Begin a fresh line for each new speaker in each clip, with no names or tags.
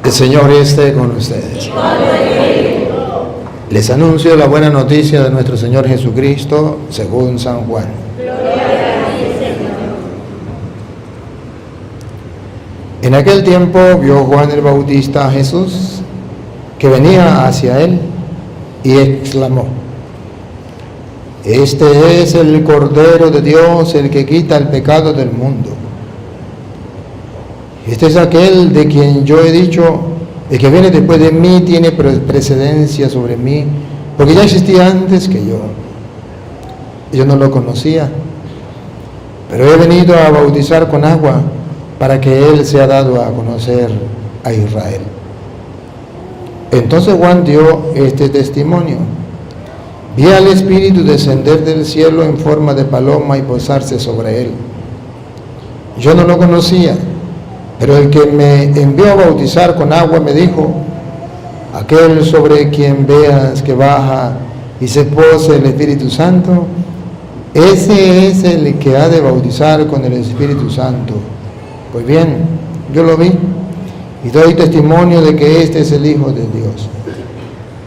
El Señor esté con ustedes. Les anuncio la buena noticia de nuestro Señor Jesucristo según San Juan. En aquel tiempo vio Juan el Bautista a Jesús, que venía hacia él, y exclamó: Este es el Cordero de Dios, el que quita el pecado del mundo. Este es aquel de quien yo he dicho: el que viene después de mí tiene precedencia sobre mí, porque ya existía antes que yo. Yo no lo conocía, pero he venido a bautizar con agua para que él sea dado a conocer a Israel. Entonces Juan dio este testimonio: vi al Espíritu descender del cielo en forma de paloma y posarse sobre él. Yo no lo conocía, pero el que me envió a bautizar con agua me dijo: aquel sobre quien veas que baja y se posa el Espíritu Santo, ese es el que ha de bautizar con el Espíritu Santo. Pues bien, yo lo vi y doy testimonio de que este es el Hijo de Dios.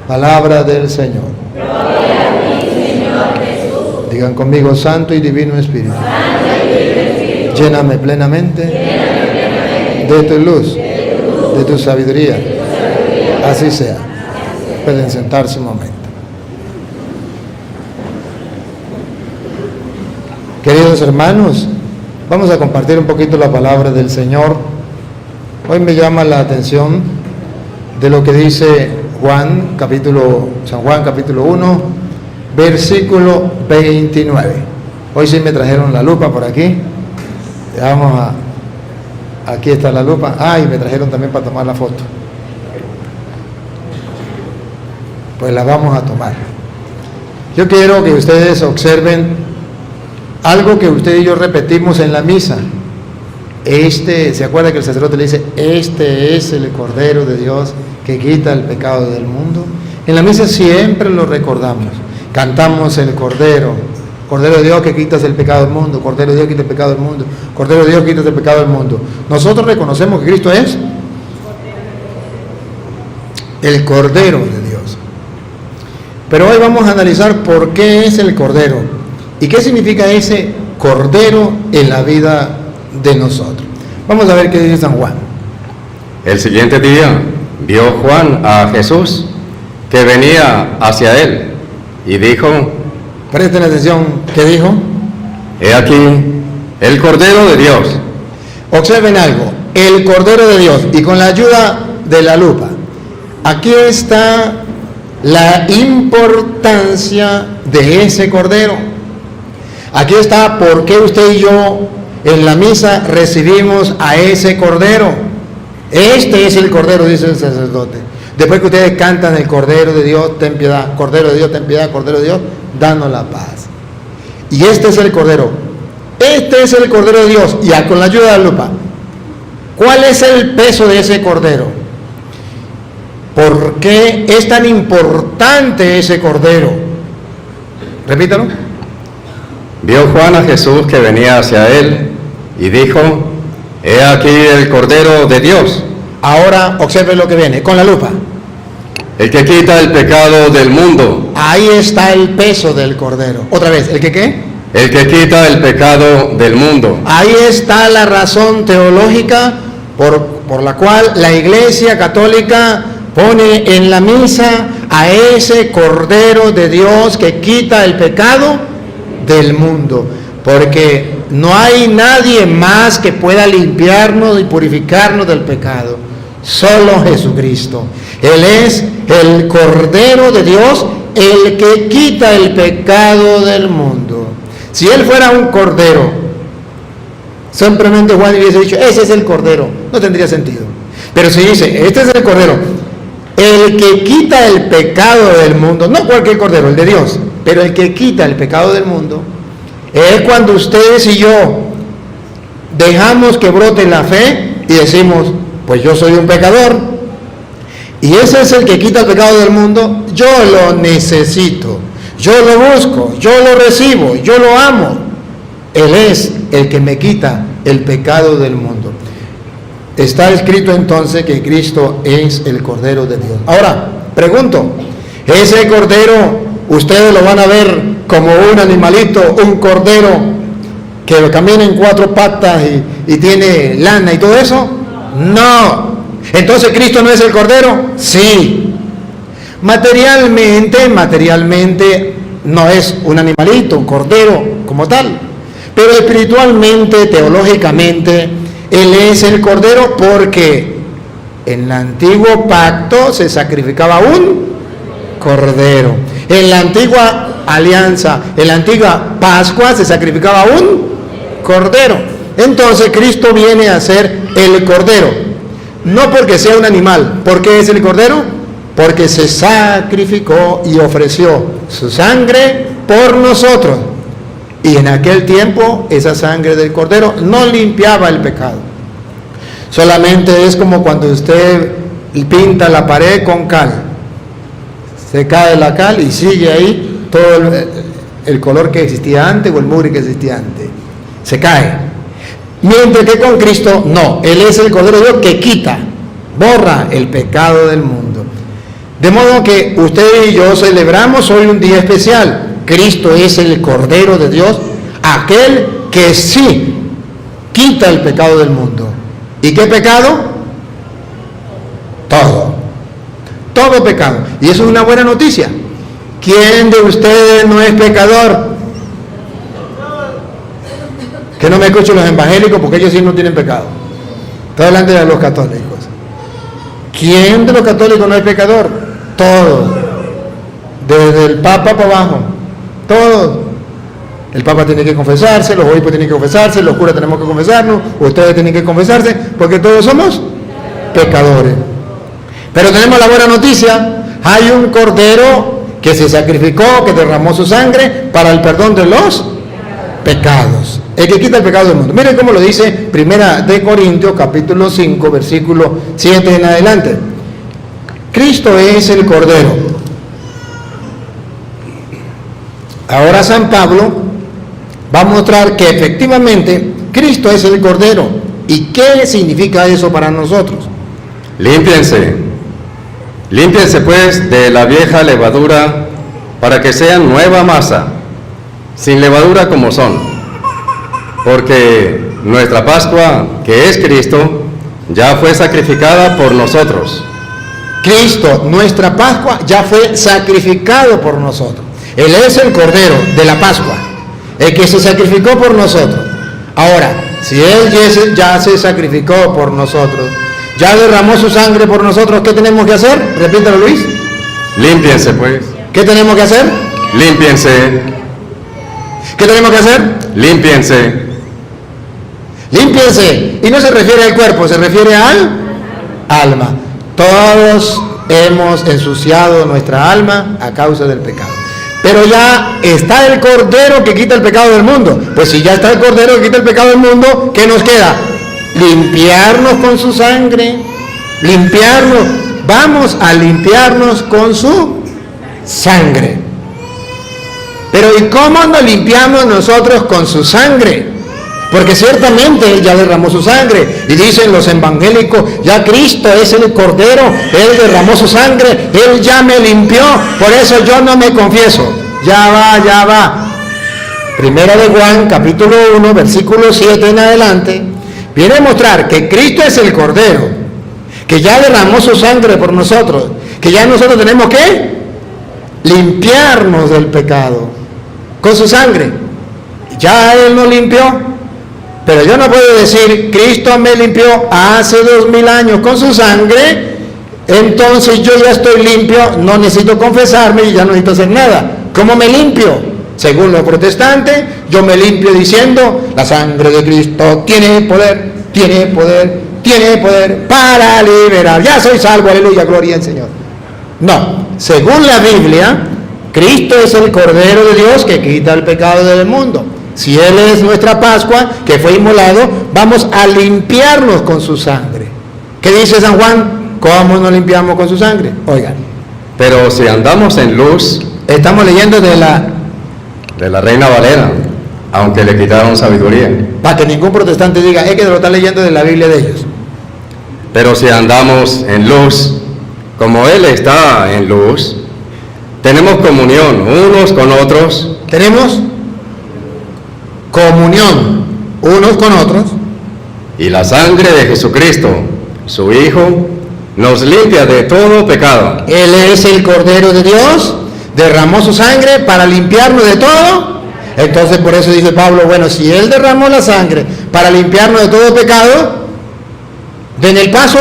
Palabra del Señor.
Gloria a ti, Señor Jesús.
Digan conmigo: Santo y Divino Espíritu, lléname plenamente de tu luz, de tu sabiduría. Así sea. Pueden sentarse un momento. Queridos hermanos, vamos a compartir un poquito la palabra del Señor. Hoy me llama la atención de lo que dice San Juan capítulo 1, versículo 29. Hoy sí me trajeron la lupa por aquí. Aquí está la lupa. Y me trajeron también para tomar la foto. Pues la vamos a tomar. Yo quiero que ustedes observen algo que usted y yo repetimos en la misa. ¿Se acuerda que el sacerdote le dice: este es el Cordero de Dios que quita el pecado del mundo? En la misa siempre lo recordamos. Cantamos el Cordero de Dios que quitas el pecado del mundo, Cordero de Dios que quita el pecado del mundo, Cordero de Dios que quita el pecado del mundo. Nosotros reconocemos que Cristo es el Cordero de Dios. Pero hoy vamos a analizar por qué es el Cordero y qué significa ese Cordero en la vida de nosotros. Vamos a ver qué dice San Juan.
El siguiente día vio Juan a Jesús que venía hacia él y dijo:
Presten atención, ¿qué dijo?
He aquí el Cordero de Dios.
Observen algo: el Cordero de Dios, y con la ayuda de la lupa, aquí está la importancia de ese Cordero. Aquí está por qué usted y yo en la misa recibimos a ese Cordero. Este es el Cordero, dice el sacerdote. Después que ustedes cantan el Cordero de Dios, ten piedad, Cordero de Dios, ten piedad, Cordero de Dios, danos la paz. Y este es el Cordero. Este es el Cordero de Dios. Y con la ayuda de la lupa, ¿cuál es el peso de ese Cordero? ¿Por qué es tan importante ese Cordero? Repítalo.
Vio Juan a Jesús que venía hacia él y dijo: He aquí el Cordero de Dios.
Ahora observe lo que viene con la lupa.
El que quita el pecado del mundo.
Ahí está el peso del Cordero. Otra vez, ¿el que qué?
El que quita el pecado del mundo.
Ahí está la razón teológica por la cual la Iglesia Católica pone en la misa a ese Cordero de Dios que quita el pecado del mundo. Porque no hay nadie más que pueda limpiarnos y purificarnos del pecado. Solo Jesucristo. Él es el Cordero de Dios, el que quita el pecado del mundo. Si Él fuera un Cordero, simplemente Juan hubiese dicho: ese es el Cordero, no tendría sentido. Pero si dice: este es el Cordero, el que quita el pecado del mundo, no cualquier Cordero, el de Dios, pero el que quita el pecado del mundo, es cuando ustedes y yo dejamos que brote la fe y decimos: pues yo soy un pecador, y ese es el que quita el pecado del mundo. Yo lo necesito, yo lo busco, yo lo recibo, yo lo amo. Él es el que me quita el pecado del mundo. Está escrito entonces que Cristo es el Cordero de Dios. Ahora, pregunto, ¿ese Cordero ustedes lo van a ver como un animalito, un cordero que camina en 4 patas y tiene lana y todo eso? No. Entonces, ¿Cristo no es el Cordero? Sí. Materialmente no es un animalito, un cordero como tal, pero espiritualmente, teológicamente, Él es el Cordero porque en el antiguo pacto se sacrificaba un cordero. En la antigua alianza, en la antigua Pascua se sacrificaba un cordero. Entonces Cristo viene a ser el Cordero, no porque sea un animal. ¿Por qué es el Cordero? Porque se sacrificó y ofreció su sangre por nosotros. Y en aquel tiempo esa sangre del Cordero no limpiaba el pecado. Solamente es como cuando usted pinta la pared con cal. Se cae la cal y sigue ahí todo el color que existía antes o el mugre que existía antes. Se cae. Mientras que con Cristo no. Él es el Cordero de Dios que quita, borra el pecado del mundo. De modo que usted y yo celebramos hoy un día especial. Cristo es el Cordero de Dios, aquel que sí quita el pecado del mundo. ¿Y qué pecado? Todo pecado. Y eso es una buena noticia. ¿Quién de ustedes no es pecador? Que no me escuchen los evangélicos porque ellos sí no tienen pecado. Estoy hablando de los católicos. ¿Quién de los católicos no es pecador? Todos. Desde el Papa para abajo. Todos. El Papa tiene que confesarse, los obispos tienen que confesarse, los curas tenemos que confesarnos, ustedes tienen que confesarse, porque todos somos pecadores. Pero tenemos la buena noticia, hay un Cordero que se sacrificó, que derramó su sangre para el perdón de los pecados, el que quita el pecado del mundo. Miren cómo lo dice Primera de Corintios, capítulo 5, versículo 7 en adelante. Cristo es el Cordero. Ahora San Pablo va a mostrar que efectivamente Cristo es el Cordero. ¿Y qué significa eso para nosotros?
Límpiense pues de la vieja levadura, para que sean nueva masa, sin levadura como son. Porque nuestra Pascua, que es Cristo, ya fue sacrificada por nosotros.
Cristo, nuestra Pascua, ya fue sacrificado por nosotros. Él es el Cordero de la Pascua, el que se sacrificó por nosotros. Ahora, si Él ya se sacrificó por nosotros, ya derramó su sangre por nosotros, ¿qué tenemos que hacer? Repítalo, Luis.
Límpiense pues.
¿Qué tenemos que hacer?
Límpiense.
¿Qué tenemos que hacer?
Límpiense.
Límpiense. Y no se refiere al cuerpo, se refiere al alma. Todos hemos ensuciado nuestra alma a causa del pecado. Pero ya está el Cordero que quita el pecado del mundo. Pues si ya está el Cordero que quita el pecado del mundo, ¿qué nos queda? Limpiarnos con su sangre. Limpiarnos. Vamos a limpiarnos con su sangre. Pero ¿y cómo nos limpiamos nosotros con su sangre? Porque ciertamente Él ya derramó su sangre. Y dicen los evangélicos, ya Cristo es el Cordero, Él derramó su sangre, Él ya me limpió, por eso yo no me confieso. Ya va. Primera de Juan, capítulo 1, versículo 7 en adelante, viene a mostrar que Cristo es el Cordero, que ya derramó su sangre por nosotros, que ya nosotros tenemos que limpiarnos del pecado con su sangre. Ya Él nos limpió. Pero yo no puedo decir, Cristo me limpió hace 2000 años con su sangre, entonces yo ya estoy limpio, no necesito confesarme y ya no necesito hacer nada. ¿Cómo me limpio? Según los protestantes, yo me limpio diciendo, la sangre de Cristo tiene poder para liberar. Ya soy salvo, aleluya, gloria al Señor. No, según la Biblia, Cristo es el Cordero de Dios que quita el pecado del mundo. Si Él es nuestra Pascua, que fue inmolado, vamos a limpiarnos con su sangre. ¿Qué dice San Juan? ¿Cómo nos limpiamos con su sangre? Oigan.
Pero si andamos en luz,
estamos leyendo de la
Reina Valera, aunque le quitaron sabiduría.
Para que ningún protestante diga, es que lo está leyendo de la Biblia de ellos.
Pero si andamos en luz, como Él está en luz, tenemos comunión unos con otros.
Tenemos comunión unos con otros.
Y la sangre de Jesucristo, su Hijo, nos limpia de todo pecado.
Él es el Cordero de Dios, derramó su sangre para limpiarnos de todo. Entonces por eso dice Pablo, bueno, si Él derramó la sangre para limpiarnos de todo pecado, den el paso,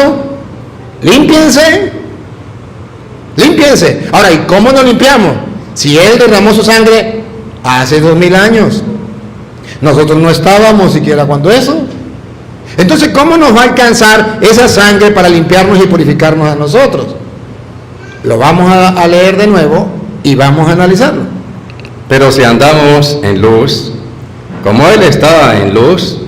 límpiense. Límpiense. Ahora, ¿y cómo nos limpiamos? Si Él derramó su sangre hace 2000 años. Nosotros no estábamos siquiera cuando eso. Entonces, ¿cómo nos va a alcanzar esa sangre para limpiarnos y purificarnos a nosotros? Lo vamos a leer de nuevo y vamos a analizarlo.
Pero si andamos en luz, como Él está en luz,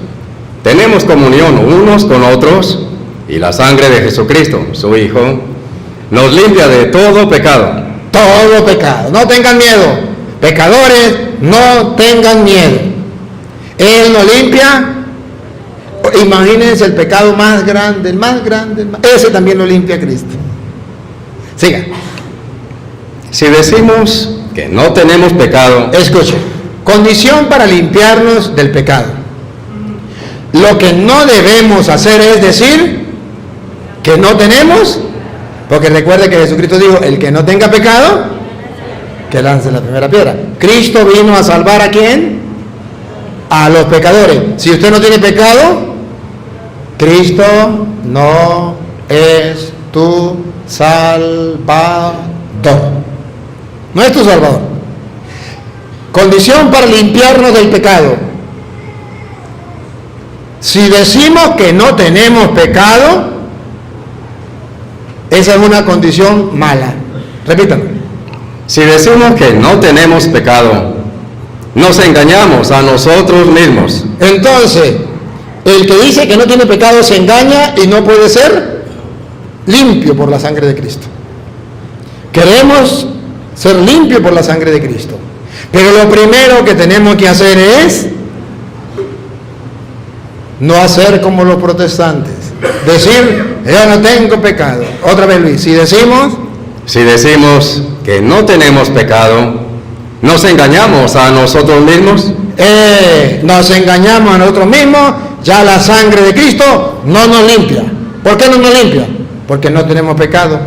tenemos comunión unos con otros, y la sangre de Jesucristo, su Hijo, nos limpia de todo pecado.
Todo pecado. No tengan miedo. Pecadores, no tengan miedo. Él nos limpia. Imagínense el pecado más grande, ese también lo limpia Cristo. Siga.
Si decimos que no tenemos pecado,
Escuchen, condición para limpiarnos del pecado. Lo que no debemos hacer es decir que no tenemos, porque recuerde que Jesucristo dijo, el que no tenga pecado, que lance la primera piedra. Cristo vino a salvar ¿a quién? A los pecadores. Si usted no tiene pecado, Cristo no es tu salvador. No es tu salvador. Condición para limpiarnos del pecado. Si decimos que no tenemos pecado, esa es una condición mala. Repítanlo.
si decimos que no tenemos pecado, nos engañamos a nosotros mismos.
Entonces, el que dice que no tiene pecado se engaña y no puede ser limpio por la sangre de Cristo. Queremos ser limpios por la sangre de Cristo, pero lo primero que tenemos que hacer es no hacer como los protestantes, decir, yo no tengo pecado. Otra vez, Luis, si decimos
que no tenemos pecado, nos engañamos a nosotros mismos.
Nos engañamos a nosotros mismos, ya la sangre de Cristo no nos limpia. ¿Por qué no nos limpia? Porque no tenemos pecado.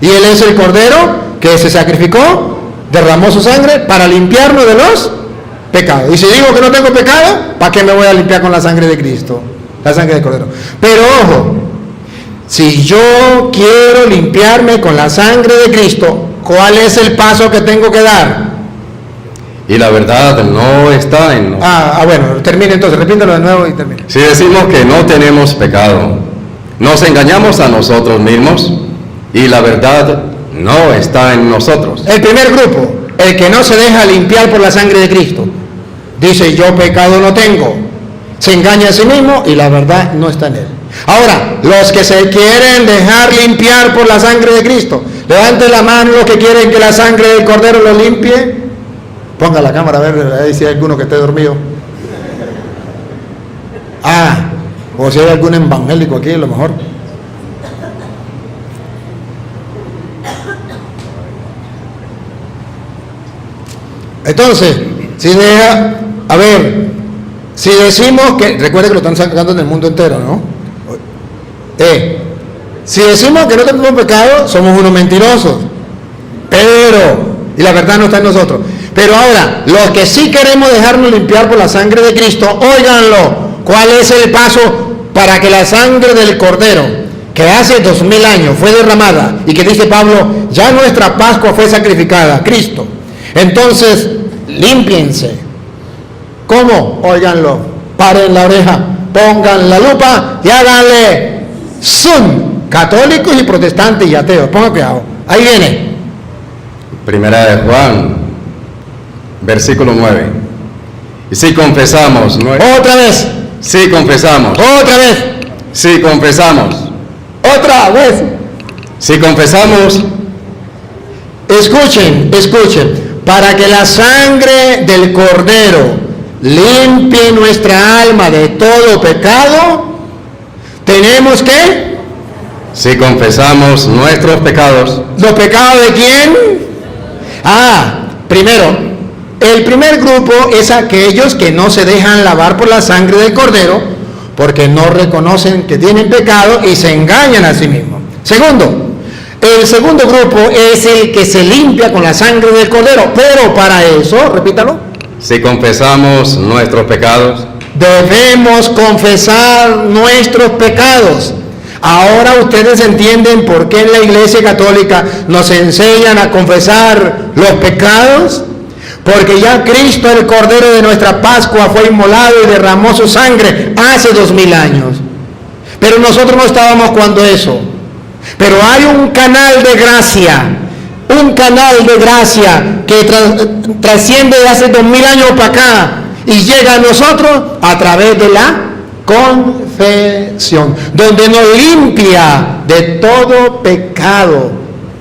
Y Él es el Cordero que se sacrificó, derramó su sangre para limpiarnos de los pecados. Y si digo que no tengo pecado, ¿para qué me voy a limpiar con la sangre de Cristo? La sangre del Cordero. Pero ojo, si yo quiero limpiarme con la sangre de Cristo, ¿cuál es el paso que tengo que dar?
Y la verdad no está en nosotros.
Bueno, termine entonces, repítelo de nuevo y termine.
Si decimos que no tenemos pecado, nos engañamos a nosotros mismos y la verdad no está en nosotros.
El primer grupo, el que no se deja limpiar por la sangre de Cristo, dice yo pecado no tengo, se engaña a sí mismo y la verdad no está en él. Ahora, los que se quieren dejar limpiar por la sangre de Cristo, levanten la mano los que quieren que la sangre del Cordero los limpie. Ponga la cámara a ver si hay alguno que esté dormido. O si hay algún evangélico aquí, a lo mejor. Entonces, si decimos que, recuerde que lo están sacando en el mundo entero, ¿no? Si decimos que no tenemos pecado, somos unos mentirosos. Y la verdad no está en nosotros. Pero ahora, los que sí queremos dejarnos limpiar por la sangre de Cristo, óiganlo. ¿Cuál es el paso para que la sangre del Cordero, que hace 2000 años fue derramada, y que dice Pablo, ya nuestra Pascua fue sacrificada, Cristo? Entonces, límpiense. ¿Cómo? Óiganlo. Paren la oreja, pongan la lupa y háganle zoom. Católicos y protestantes y ateos. Pongan cuidado. Ahí viene.
Primera de Juan, versículo 9. Y si confesamos,
otra vez.
Si confesamos.
Otra vez.
Si confesamos.
Otra vez.
Si confesamos.
Escuchen. Para que la sangre del Cordero limpie nuestra alma de todo pecado, tenemos que
Si confesamos nuestros pecados.
¿Los pecados de quién? Primero, el primer grupo es aquellos que no se dejan lavar por la sangre del Cordero, porque no reconocen que tienen pecado y se engañan a sí mismos. Segundo, el segundo grupo es el que se limpia con la sangre del Cordero, pero para eso, repítalo,
Si confesamos nuestros pecados.
debemos confesar nuestros pecados. Ahora ustedes entienden por qué en la Iglesia Católica nos enseñan a confesar los pecados. Porque ya Cristo, el Cordero de nuestra Pascua, fue inmolado y derramó su sangre hace 2000 años. Pero nosotros no estábamos cuando eso. Pero hay un canal de gracia que trasciende de hace 2000 años para acá y llega a nosotros a través de la confesión, donde nos limpia de todo pecado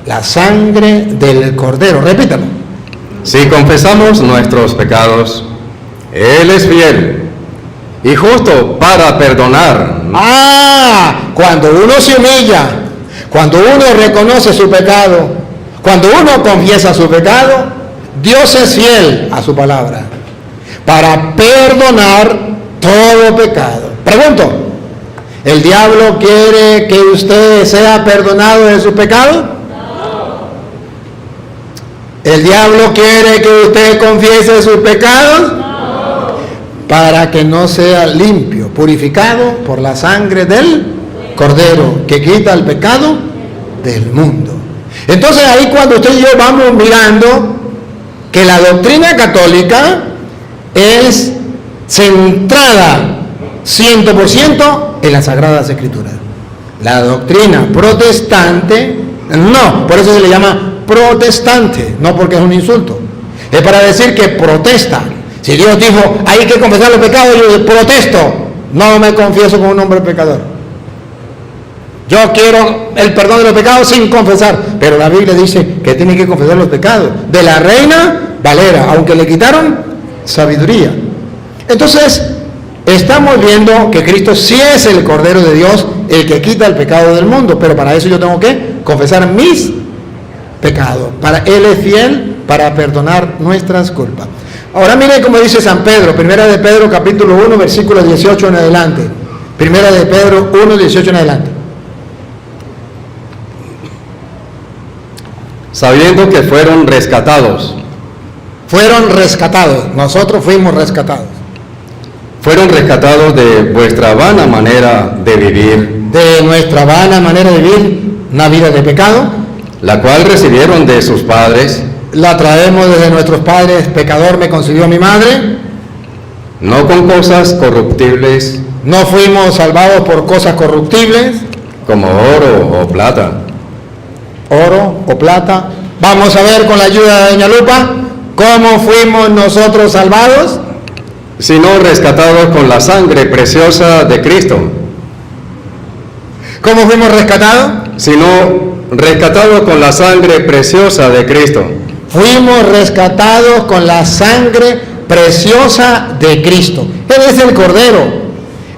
la sangre del Cordero. Repítalo.
Si confesamos nuestros pecados, Él es fiel y justo para perdonar.
Cuando uno se humilla, cuando uno reconoce su pecado, cuando uno confiesa su pecado, Dios es fiel a su palabra para perdonar todo pecado. Pregunto, ¿el diablo quiere que usted sea perdonado de su pecado? ¿El diablo quiere que usted confiese sus pecados? Para que no sea limpio, purificado por la sangre del Cordero, que quita el pecado del mundo. Entonces ahí cuando usted y yo vamos mirando que la doctrina católica es centrada 100% en las Sagradas Escrituras. La doctrina protestante, no, por eso se le llama protestante, no porque es un insulto, es para decir que protesta. Si Dios dijo hay que confesar los pecados, yo protesto, no me confieso como un hombre pecador. Yo quiero el perdón de los pecados sin confesar, pero la Biblia dice que tiene que confesar los pecados de la Reina Valera, aunque le quitaron sabiduría. Entonces estamos viendo que Cristo sí es el Cordero de Dios, el que quita el pecado del mundo, pero para eso yo tengo que confesar mis pecados. Él es fiel para perdonar nuestras culpas. Ahora mire cómo dice San Pedro, Primera de Pedro capítulo 1 versículo 18 en adelante. Primera de Pedro 1, 18 en adelante.
Sabiendo que fueron rescatados.
Fueron rescatados, nosotros fuimos rescatados.
Fueron rescatados de vuestra vana manera de vivir.
De nuestra vana manera de vivir, una vida de pecado,
la cual recibieron de sus padres.
La traemos desde nuestros padres, pecador me concibió mi madre.
No con cosas corruptibles.
No fuimos salvados por cosas corruptibles.
Como oro o plata.
Oro o plata. Vamos a ver con la ayuda de Doña Lupa cómo fuimos nosotros salvados.
Sino rescatados con la sangre preciosa de Cristo.
¿Cómo fuimos rescatados?
Sino rescatados con la sangre preciosa de Cristo.
Fuimos rescatados con la sangre preciosa de Cristo. Él es el Cordero.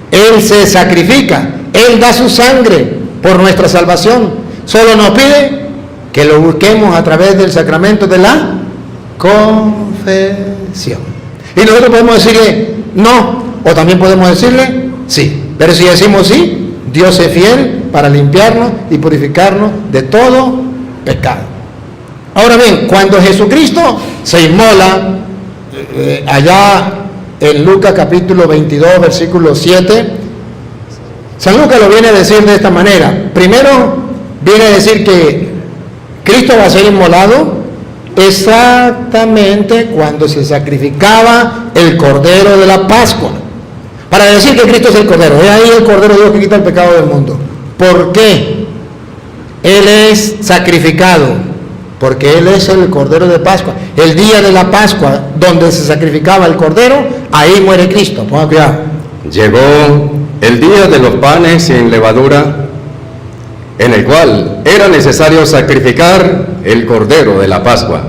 Él se sacrifica. Él da su sangre por nuestra salvación. Solo nos pide que lo busquemos a través del sacramento de la confesión. Y nosotros podemos decirle no, o también podemos decirle sí. Pero si decimos sí, Dios es fiel para limpiarnos y purificarnos de todo pecado. Ahora bien, cuando Jesucristo se inmola, allá en Lucas capítulo 22, versículo 7, San Lucas lo viene a decir de esta manera. Primero, viene a decir que Cristo va a ser inmolado exactamente cuando se sacrificaba el Cordero de la Pascua. Para decir que Cristo es el Cordero. Es ahí el Cordero de Dios que quita el pecado del mundo. ¿Por qué? Él es sacrificado. Porque Él es el Cordero de Pascua. El día de la Pascua, donde se sacrificaba el Cordero, ahí muere Cristo. Ponga cuidado.
Llegó el día de los panes sin levadura, en el cual era necesario sacrificar el Cordero de la Pascua.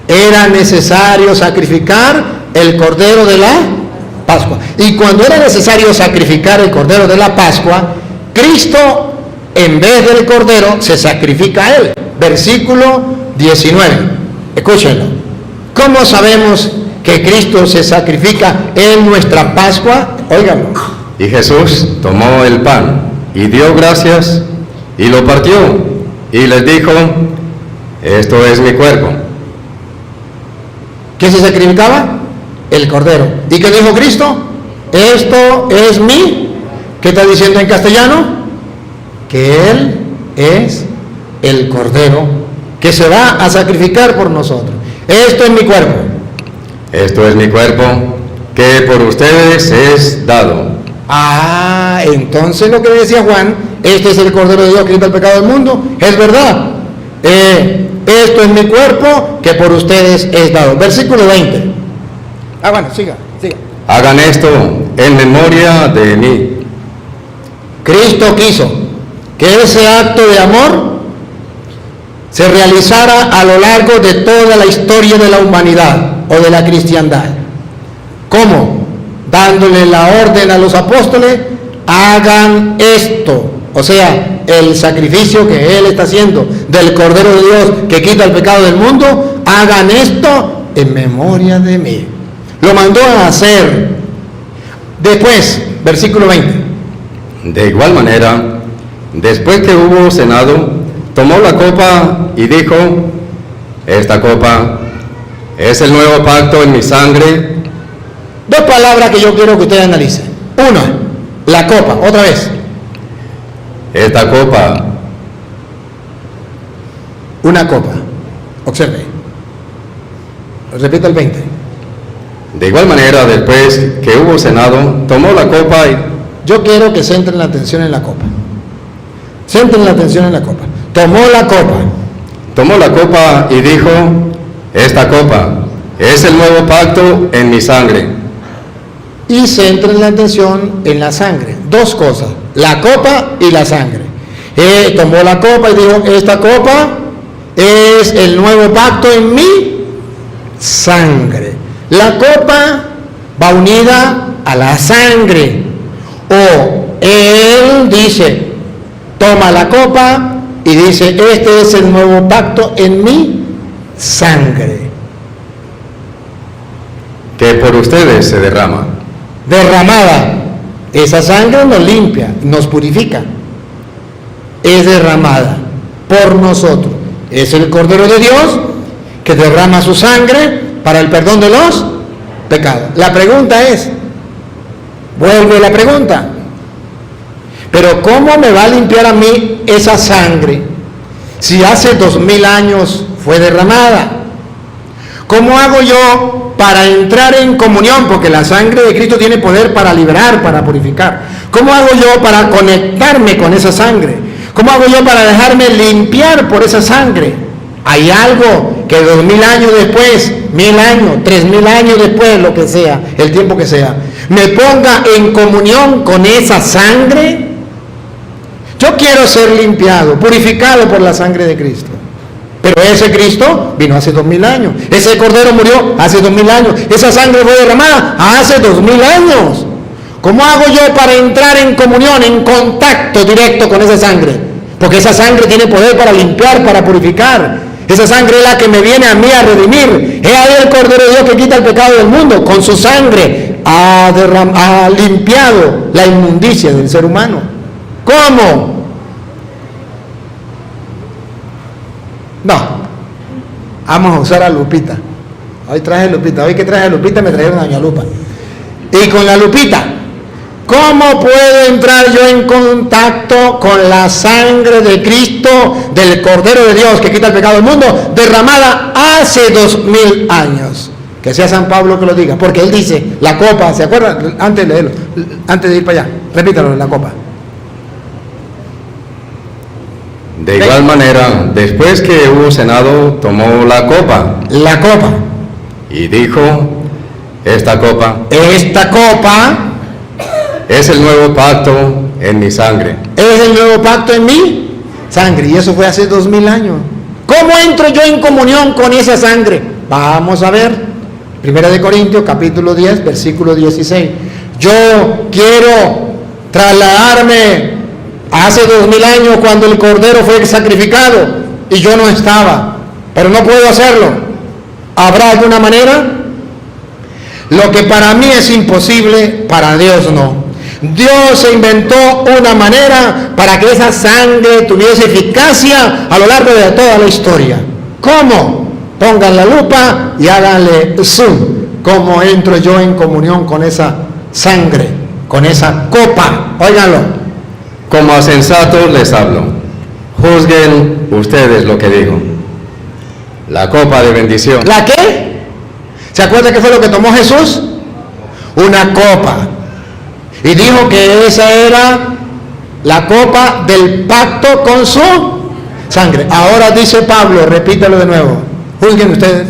Era necesario sacrificar el Cordero de la Pascua. Y cuando era necesario sacrificar el Cordero de la Pascua, Cristo en vez del cordero se sacrifica a él. Versículo 19. Escúchenlo. ¿Cómo sabemos que Cristo se sacrifica en nuestra Pascua? Óiganlo.
Y Jesús tomó el pan y dio gracias y lo partió y les dijo: esto es mi cuerpo.
¿Qué se sacrificaba? El cordero. ¿Y qué dijo Cristo? Esto es mi. ¿Qué está diciendo en castellano? Que Él es el cordero que se va a sacrificar por nosotros. Esto es mi cuerpo.
Esto es mi cuerpo que por ustedes es dado.
Ah, entonces lo que decía Juan, este es el cordero de Dios que quita el pecado del mundo, es verdad. Esto es mi cuerpo que por ustedes es dado. Versículo 20. Bueno, siga.
Hagan esto en memoria de mí.
Cristo quiso que ese acto de amor se realizara a lo largo de toda la historia de la humanidad o de la cristiandad. ¿Cómo? Dándole la orden a los apóstoles: hagan esto. O sea, el sacrificio que Él está haciendo del Cordero de Dios que quita el pecado del mundo, hagan esto en memoria de mí. Lo mandó a hacer. Después, versículo 20.
De igual manera, después que hubo cenado, tomó la copa y dijo: esta copa es el nuevo pacto en mi sangre.
Dos palabras que yo quiero que ustedes analicen. Una, la copa, otra vez.
Esta copa.
Una copa. Observe. Repito el 20.
De igual manera, después que hubo cenado, tomó la copa y...
Yo quiero que centren la atención en la copa. Centren la atención en la copa. Tomó la copa.
Tomó la copa y dijo: esta copa es el nuevo pacto en mi sangre.
Y centren la atención en la sangre. Dos cosas, la copa y la sangre. Tomó la copa y dijo: esta copa es el nuevo pacto en mi sangre. La copa va unida a la sangre. O él dice, toma la copa y dice: este es el nuevo pacto en mi sangre,
que por ustedes se derrama.
Derramada. Esa sangre nos limpia, nos purifica. Es derramada por nosotros. Es el Cordero de Dios que derrama su sangre para el perdón de los pecados. La pregunta es, vuelve la pregunta: pero ¿cómo me va a limpiar a mí esa sangre si hace 2000 años fue derramada? ¿Cómo hago yo para entrar en comunión? Porque la sangre de Cristo tiene poder para liberar, para purificar. ¿Cómo hago yo para conectarme con esa sangre? ¿Cómo hago yo para dejarme limpiar por esa sangre? Hay algo que 2000 años después, 1000 años, 3000 años después, lo que sea, el tiempo que sea, me ponga en comunión con esa sangre. Yo quiero ser limpiado, purificado por la sangre de Cristo. Pero ese Cristo vino hace 2000 años. Ese Cordero murió hace 2000 años. Esa sangre fue derramada hace 2000 años. ¿Cómo hago yo para entrar en comunión, en contacto directo con esa sangre? Porque esa sangre tiene poder para limpiar, para purificar. Esa sangre es la que me viene a mí a redimir. Es ahí el Cordero de Dios que quita el pecado del mundo. Con su sangre ha limpiado la inmundicia del ser humano. ¿Cómo? No, vamos a usar a Lupita. Hoy traje Lupita. Hoy que traje Lupita me trajeron a doña Lupa. Y con la Lupita, ¿cómo puedo entrar yo en contacto con la sangre de Cristo, del Cordero de Dios que quita el pecado del mundo, derramada hace 2000 años? Que sea San Pablo que lo diga, porque él dice, la copa, ¿se acuerdan? Antes de leerlo, antes de ir para allá, repítalo, la copa.
De igual manera, después que hubo cenado, tomó la copa.
La copa.
Y dijo: esta copa es el nuevo pacto en mi sangre.
Es el nuevo pacto en mi sangre. Y eso fue hace 2000 años. ¿Cómo entro yo en comunión con esa sangre? Vamos a ver. 1 Corintios capítulo 10, versículo 16. Yo quiero trasladarme Hace 2000 años cuando el Cordero fue sacrificado y yo no estaba, pero no puedo hacerlo. ¿Habrá alguna manera? Lo que para mí es imposible, para Dios no. Dios se inventó una manera para que esa sangre tuviese eficacia a lo largo de toda la historia. ¿Cómo? Pongan la lupa y háganle zoom. ¿Cómo entro yo en comunión con esa sangre, con esa copa? Óiganlo.
Como a sensatos les hablo. Juzguen ustedes lo que digo. La copa de bendición.
¿La qué? ¿Se acuerda qué fue lo que tomó Jesús? Una copa. Y dijo que esa era la copa del pacto con su sangre. Ahora dice Pablo, repítelo de nuevo. Juzguen ustedes.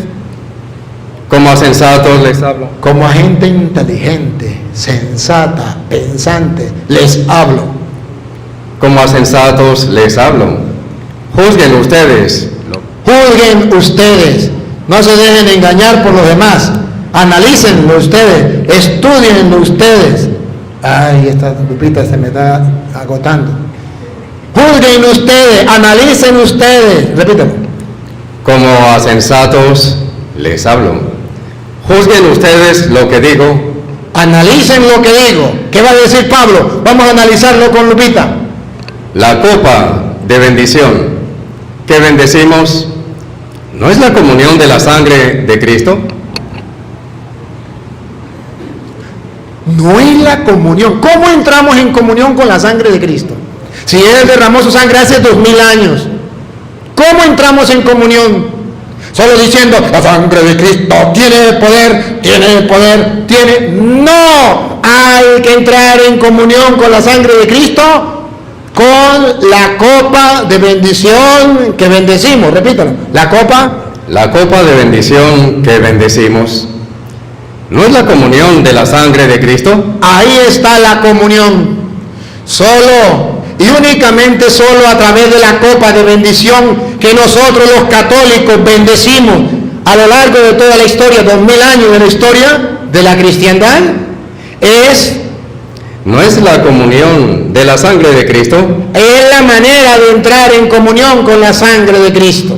Como a sensatos les hablo.
Como a gente inteligente, sensata, pensante, les hablo.
Como a sensatos les hablo. Juzguen ustedes.
Juzguen ustedes. No se dejen engañar por los demás. Analícenlo ustedes. Estudienlo ustedes. Ay, esta lupita se me está agotando. Juzguen ustedes, analicen ustedes. Repítelo.
Como a sensatos les hablo. Juzguen ustedes lo que digo.
Analicen lo que digo. ¿Qué va a decir Pablo? Vamos a analizarlo con lupita.
La copa de bendición que bendecimos, ¿no es la comunión de la sangre de Cristo?
No es la comunión. ¿Cómo entramos en comunión con la sangre de Cristo? Si Él derramó su sangre hace 2000 años, ¿cómo entramos en comunión? Solo diciendo, la sangre de Cristo tiene poder, tiene... No, hay que entrar en comunión con la sangre de Cristo, con la copa de bendición que bendecimos. Repítalo, la copa
de bendición que bendecimos, ¿no es la comunión de la sangre de Cristo?
Ahí está la comunión. Solo y únicamente solo a través de la copa de bendición que nosotros los católicos bendecimos a lo largo de toda la historia, 2000 años de la historia de la cristiandad,
¿no es la comunión de la sangre de Cristo?
Es la manera de entrar en comunión con la sangre de Cristo.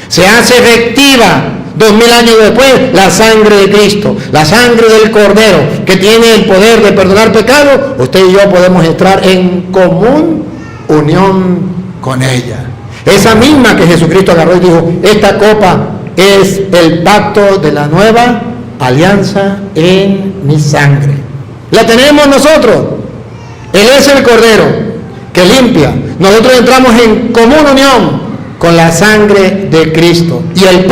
Se hace efectiva 2000 años después la sangre de Cristo, la sangre del Cordero, que tiene el poder de perdonar pecados. Usted y yo podemos entrar en común unión con ella. Esa misma que Jesucristo agarró y dijo, esta copa es el pacto de la nueva alianza en mi sangre. La tenemos nosotros. Él es el Cordero que limpia. Nosotros entramos en común unión con la sangre de Cristo. Y el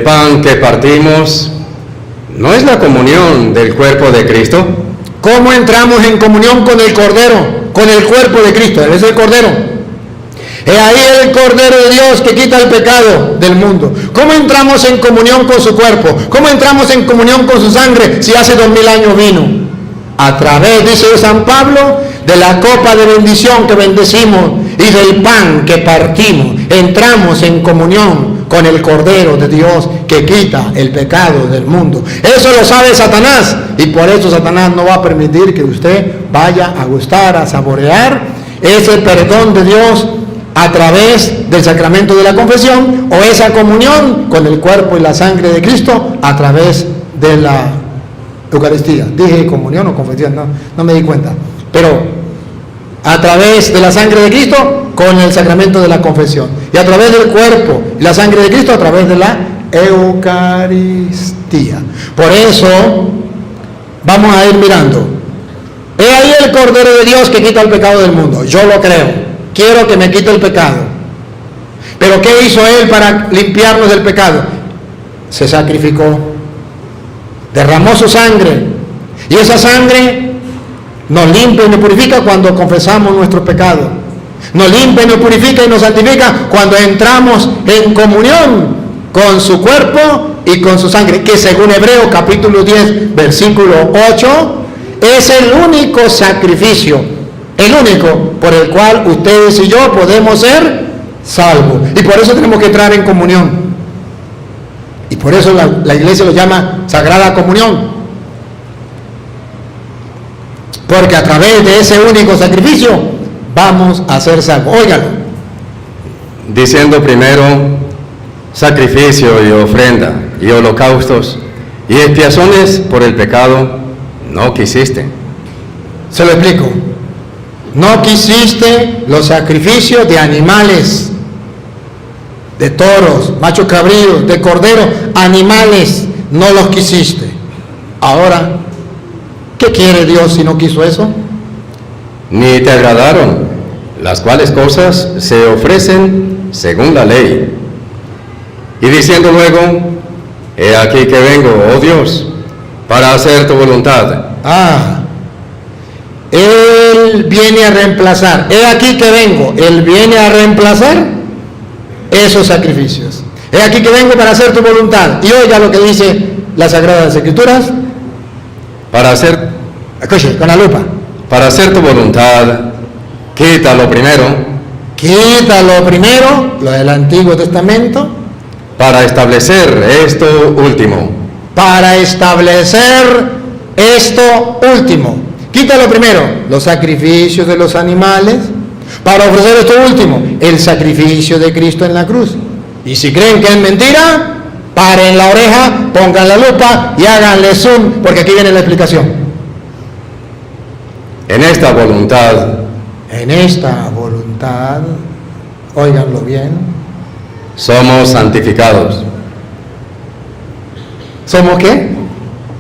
pan
que partimos, ¿no es la comunión del cuerpo de Cristo?
¿Cómo entramos en comunión con el Cordero, con el cuerpo de Cristo? Él es el Cordero. Es ahí el Cordero de Dios que quita el pecado del mundo. ¿Cómo entramos en comunión con su cuerpo? ¿Cómo entramos en comunión con su sangre si hace 2000 años vino? A través, dice San Pablo, de la copa de bendición que bendecimos y del pan que partimos. Entramos en comunión con el Cordero de Dios que quita el pecado del mundo. Eso lo sabe Satanás, y por eso Satanás no va a permitir que usted vaya a gustar, a saborear ese perdón de Dios a través del sacramento de la confesión, o esa comunión con el cuerpo y la sangre de Cristo a través de la Eucaristía. Dije comunión o confesión, no me di cuenta, pero a través de la sangre de Cristo con el sacramento de la confesión, y a través del cuerpo y la sangre de Cristo a través de la Eucaristía. Por eso vamos a ir mirando. He ahí el Cordero de Dios que quita el pecado del mundo. Yo lo creo. Quiero que me quite el pecado. Pero ¿qué hizo Él para limpiarnos del pecado? Se sacrificó. Derramó su sangre. Y esa sangre nos limpia y nos purifica cuando confesamos nuestros pecados. Nos limpia y nos purifica y nos santifica cuando entramos en comunión con su cuerpo y con su sangre, que según Hebreos capítulo 10, versículo 8, es el único sacrificio, el único por el cual ustedes y yo podemos ser salvos. Y por eso tenemos que entrar en comunión. Y por eso la iglesia lo llama Sagrada Comunión. Porque a través de ese único sacrificio vamos a ser salvos. Óigalo.
Diciendo primero, sacrificio y ofrenda y holocaustos y expiaciones por el pecado, no quisiste.
Se lo explico. No quisiste los sacrificios de animales, de toros, machos cabríos, de corderos, animales, no los quisiste. Ahora, ¿qué quiere Dios si no quiso eso?
Ni te agradaron, las cuales cosas se ofrecen según la ley. Y diciendo luego, he aquí que vengo, oh Dios, para hacer tu voluntad.
Él viene a reemplazar. He aquí que vengo. Él viene a reemplazar esos sacrificios. He aquí que vengo para hacer tu voluntad. Y oiga lo que dice las Sagradas Escrituras. Escuche, con la lupa.
Para hacer tu voluntad, quita lo primero.
Quita lo primero, lo del Antiguo Testamento.
Para establecer esto último.
Para establecer esto último. Quita lo primero, los sacrificios de los animales, para ofrecer esto último, el sacrificio de Cristo en la cruz. Y si creen que es mentira, paren la oreja, pongan la lupa y háganle zoom, porque aquí viene la explicación.
En esta voluntad,
óiganlo bien,
somos santificados.
¿Somos qué?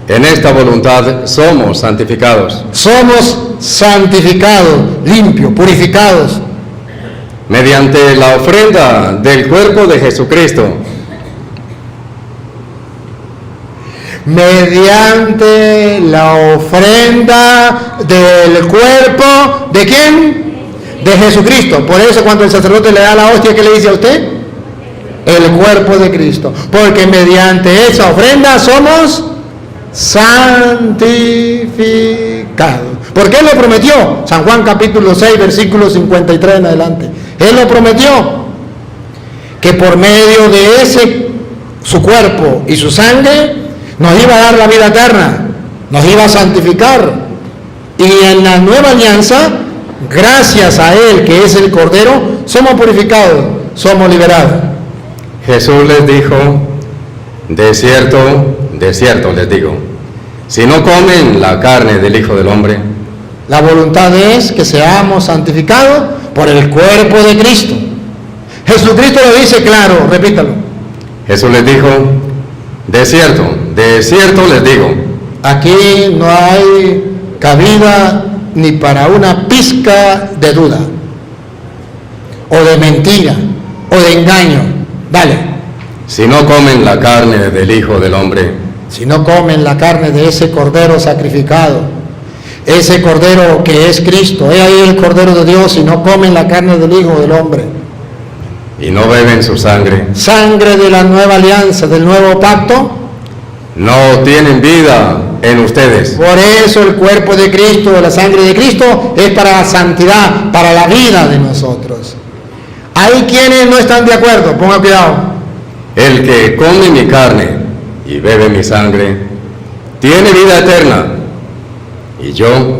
En esta voluntad somos santificados.
Somos santificados, limpios, purificados.
Mediante la ofrenda del cuerpo de Jesucristo.
Mediante la ofrenda del cuerpo, ¿de quién? De Jesucristo. Por eso cuando el sacerdote le da la hostia, ¿qué le dice a usted? El cuerpo de Cristo. Porque mediante esa ofrenda somos santificados. Porque Él lo prometió. San Juan capítulo 6, versículo 53 en adelante. Él lo prometió. Que por medio de ese, su cuerpo y su sangre, nos iba a dar la vida eterna. Nos iba a santificar. Y en la nueva alianza, gracias a Él, que es el Cordero, somos purificados, somos liberados.
Jesús les dijo, de cierto les digo, si no comen la carne del Hijo del Hombre.
La voluntad es que seamos santificados por el cuerpo de Cristo. Jesucristo lo dice claro, repítalo.
Jesús les dijo, de cierto les digo.
Aquí no hay cabida ni para una pizca de duda, o de mentira, o de engaño. Dale.
Si no comen la carne del Hijo del Hombre.
Si no comen la carne de ese Cordero sacrificado, ese Cordero que es Cristo, he ahí el Cordero de Dios, si no comen la carne del Hijo del Hombre.
Y no beben su sangre.
Sangre de la nueva alianza, del nuevo pacto.
No tienen vida en ustedes.
Por eso el cuerpo de Cristo, la sangre de Cristo, es para la santidad, para la vida de nosotros. Hay quienes no están de acuerdo, ponga cuidado.
El que come mi carne y bebe mi sangre, tiene vida eterna, y yo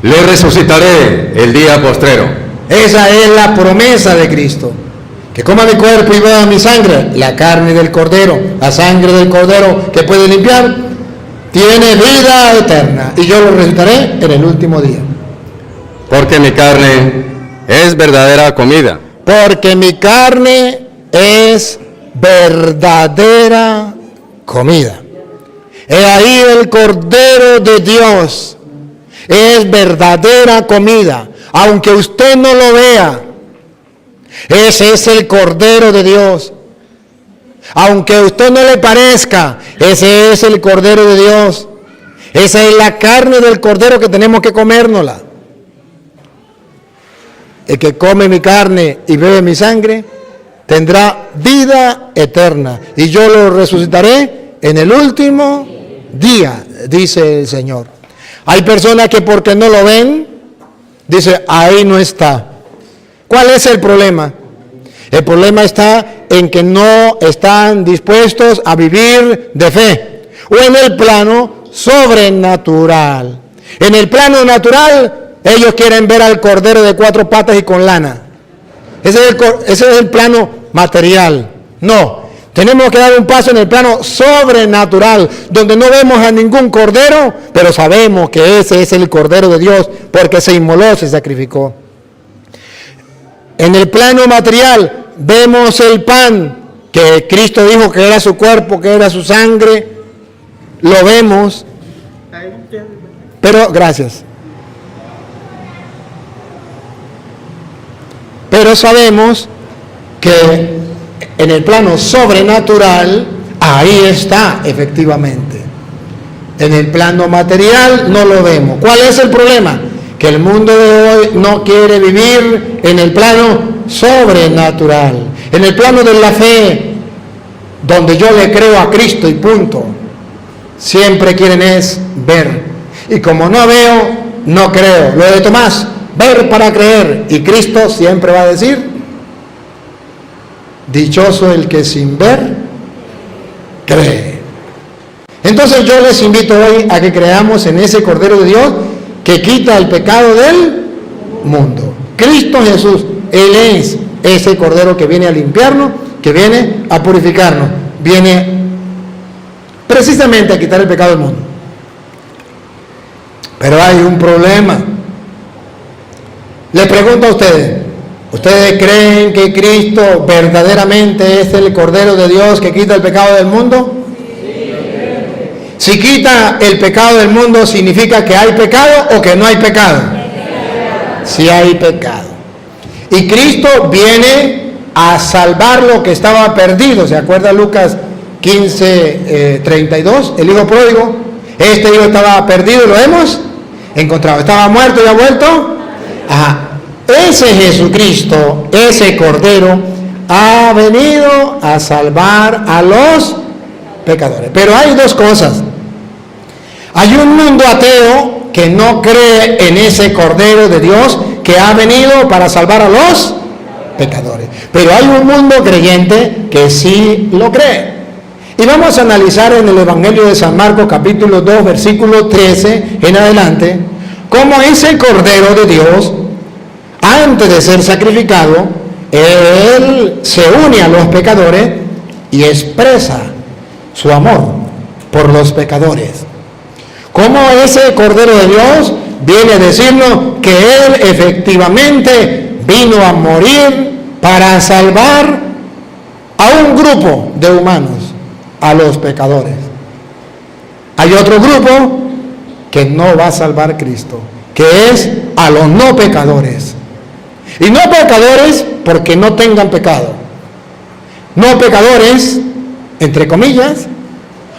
le resucitaré el día postrero.
Esa es la promesa de Cristo. Que coma mi cuerpo y beba mi sangre, la carne del Cordero, la sangre del Cordero que puede limpiar, tiene vida eterna, y yo lo resucitaré en el último día.
Porque mi carne es verdadera comida.
Porque mi carne es verdadera comida. He ahí el Cordero de Dios. Es verdadera comida. Aunque usted no lo vea, ese es el Cordero de Dios. Aunque a usted no le parezca, ese es el Cordero de Dios. Esa es la carne del Cordero que tenemos que comérnosla. El que come mi carne y bebe mi sangre tendrá vida eterna, y yo lo resucitaré en el último día, dice el Señor. Hay personas que porque no lo ven, dice, ahí no está. ¿Cuál es el problema? El problema está en que no están dispuestos a vivir de fe, o en el plano sobrenatural. En el plano natural Ellos quieren ver al cordero de 4 patas y con lana. Ese es el plano material. No, tenemos que dar un paso en el plano sobrenatural, donde no vemos a ningún cordero, pero sabemos que ese es el cordero de Dios, porque se inmoló, se sacrificó. En el plano material vemos el pan, que Cristo dijo que era su cuerpo, que era su sangre. Lo vemos. Pero, gracias. Pero sabemos que en el plano sobrenatural, ahí está efectivamente. En el plano material no lo vemos. ¿Cuál es el problema? Que el mundo de hoy no quiere vivir en el plano sobrenatural, en el plano de la fe, donde yo le creo a Cristo y punto. Siempre quieren es ver. Y como no veo, no creo. Lo de Tomás, ver para creer. Y Cristo siempre va a decir, dichoso el que sin ver cree. Entonces yo les invito hoy a que creamos en ese Cordero de Dios que quita el pecado del mundo. Cristo Jesús, Él es ese Cordero que viene a limpiarnos, que viene a purificarnos, viene precisamente a quitar el pecado del mundo. Pero hay un problema. Les pregunto a ustedes, ¿ustedes creen que Cristo verdaderamente es el Cordero de Dios que quita el pecado del mundo? Si quita el pecado del mundo, ¿significa que hay pecado o que no hay pecado? Sí hay pecado. Y Cristo viene a salvar lo que estaba perdido. ¿Se acuerda Lucas 15:32? El hijo pródigo. Este hijo estaba perdido y lo hemos encontrado. Estaba muerto y ha vuelto. Ajá. Ese Jesucristo, ese Cordero, ha venido a salvar a los pecadores. Pero hay dos cosas. Hay un mundo ateo que no cree en ese Cordero de Dios que ha venido para salvar a los pecadores. Pero hay un mundo creyente que sí lo cree. Y vamos a analizar en el Evangelio de San Marcos, capítulo 2, versículo 13 en adelante, cómo ese Cordero de Dios, antes de ser sacrificado, Él se une a los pecadores y expresa su amor por los pecadores. Cómo ese Cordero de Dios viene a decirnos que Él efectivamente vino a morir para salvar a un grupo de humanos, a los pecadores. Hay otro grupo que no va a salvar Cristo, que es a los no pecadores. Y no pecadores porque no tengan pecado. No pecadores, entre comillas,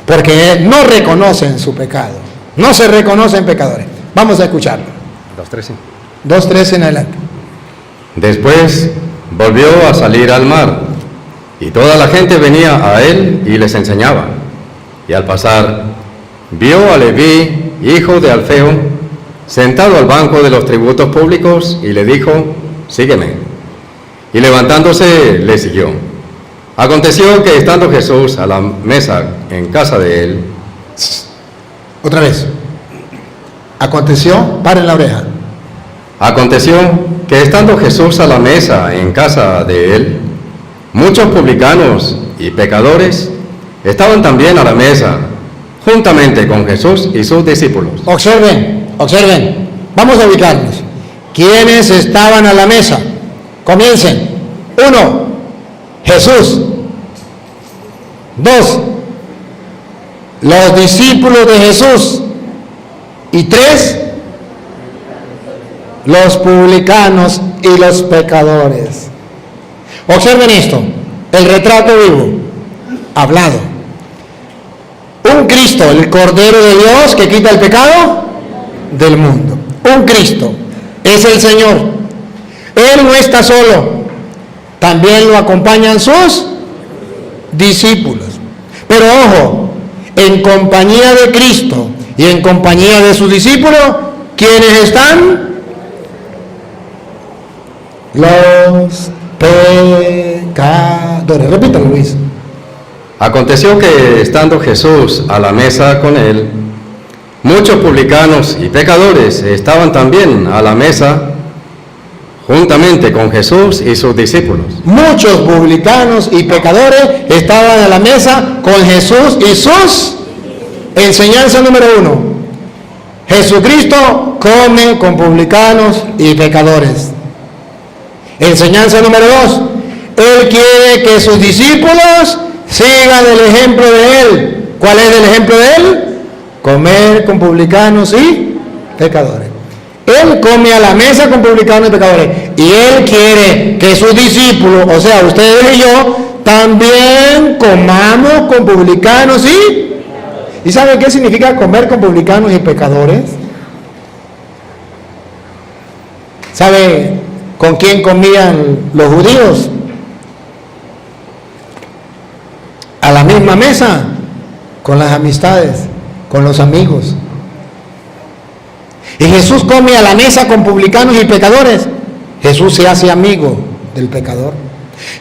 porque no reconocen su pecado. No se reconocen pecadores. Vamos a escucharlo.
2:13.
2:13 en adelante.
Después volvió a salir al mar, y toda la gente venía a él y les enseñaba. Y al pasar, vio a Leví, hijo de Alfeo, sentado al banco de los tributos públicos, y le dijo, sígueme. Y levantándose, le siguió. Aconteció que estando Jesús a la mesa en casa de él.
Otra vez. Aconteció, paren la oreja.
Aconteció que estando Jesús a la mesa en casa de él, muchos publicanos y pecadores estaban también a la mesa, juntamente con Jesús y sus discípulos.
Observen, observen. Vamos a ubicarnos. ¿Quiénes estaban a la mesa? Comiencen. 1, Jesús. 2, los discípulos de Jesús. Y 3, los publicanos y los pecadores. Observen esto, el retrato vivo, hablado. Un Cristo, el Cordero de Dios que quita el pecado del mundo. Un Cristo, es el Señor. Él no está solo, también lo acompañan sus discípulos. Pero ojo, en compañía de Cristo y en compañía de sus discípulos, ¿quiénes están? Los pecadores. Repítalo, Luis.
Aconteció que estando Jesús a la mesa con él, muchos publicanos y pecadores estaban también a la mesa juntamente con Jesús y sus discípulos.
Muchos publicanos y pecadores estaban a la mesa con Jesús y sus. Enseñanza número 1. Jesucristo come con publicanos y pecadores. Enseñanza número 2. Él quiere que sus discípulos sigan el ejemplo de Él. ¿Cuál es el ejemplo de Él? Comer con publicanos y pecadores. Él come a la mesa con publicanos y pecadores. Y Él quiere que sus discípulos, o sea, ustedes y yo, también comamos con publicanos y... ¿Y saben qué significa comer con publicanos y pecadores? ¿Sabe con quién comían los judíos? A la misma mesa, con las amistades, con los amigos. Y Jesús come a la mesa con publicanos y pecadores. Jesús se hace amigo del pecador.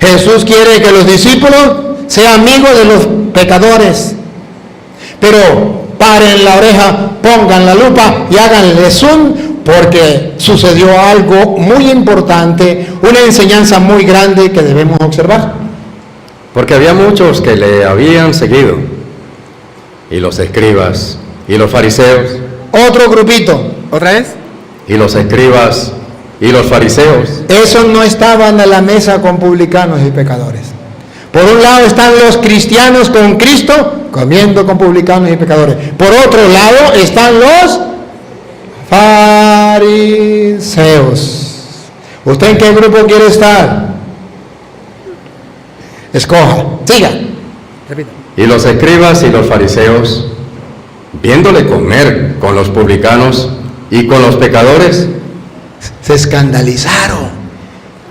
Jesús quiere que los discípulos sean amigos de los pecadores. Pero paren la oreja, pongan la lupa y háganle zoom, porque sucedió algo muy importante, una enseñanza muy grande que debemos observar.
Porque había muchos que le habían seguido, y los escribas, y los fariseos.
Otro grupito. ¿Otra vez?
Y los escribas, y los fariseos.
Esos no estaban a la mesa con publicanos y pecadores. Por un lado están los cristianos con Cristo, comiendo con publicanos y pecadores. Por otro lado están los fariseos. ¿Usted en qué grupo quiere estar? Escoja. Siga. Repita.
Y los escribas y los fariseos, viéndole comer con los publicanos y con los pecadores,
se escandalizaron.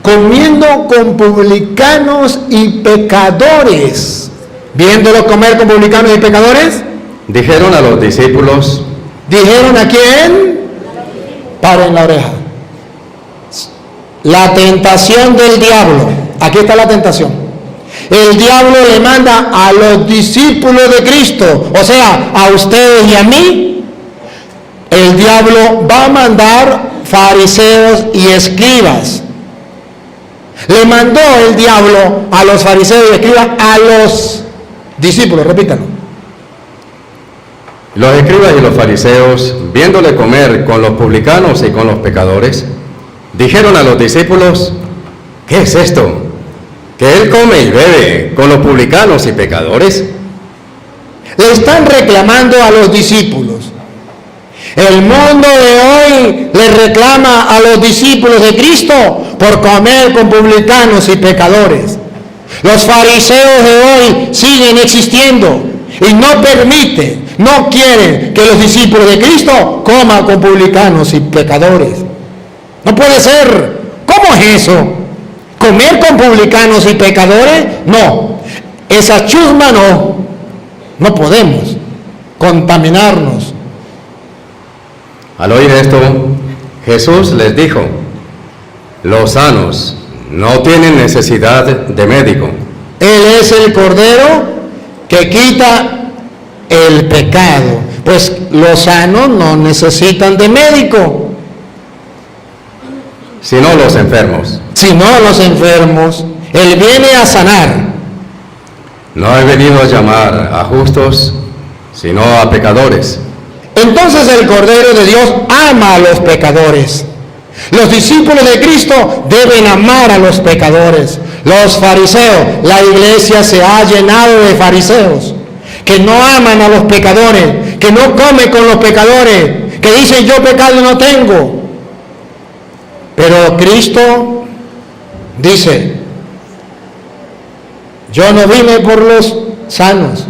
Comiendo con publicanos y pecadores. Viéndolo comer con publicanos y pecadores,
dijeron a los discípulos.
¿Dijeron a quién? Paren la oreja. La tentación del diablo. Aquí está la tentación. El diablo le manda a los discípulos de Cristo, o sea, a ustedes y a mí. El diablo va a mandar fariseos y escribas. Le mandó el diablo a los fariseos y escribas, a los discípulos, repítanlo.
Los escribas y los fariseos, viéndole comer con los publicanos y con los pecadores, dijeron a los discípulos, ¿qué es esto? ¿Que él come y bebe con los publicanos y pecadores?
Le están reclamando a los discípulos. El mundo de hoy le reclama a los discípulos de Cristo por comer con publicanos y pecadores. Los fariseos de hoy siguen existiendo y no permiten, no quieren que los discípulos de Cristo coman con publicanos y pecadores. No puede ser. ¿Cómo es eso? ¿Comer con publicanos y pecadores? No. Esa chusma no. No podemos contaminarnos.
Al oír esto, Jesús les dijo, los sanos no tienen necesidad de médico.
Él es el Cordero que quita el pecado. Pues los sanos no necesitan de médico,
sino los enfermos.
Sino los enfermos. Él viene a sanar.
No he venido a llamar a justos, sino a pecadores.
Entonces el Cordero de Dios ama a los pecadores. Los discípulos de Cristo deben amar a los pecadores. Los fariseos, la iglesia se ha llenado de fariseos que no aman a los pecadores, que no comen con los pecadores, que dicen yo pecado no tengo. Pero Cristo dice, yo no vine por los sanos,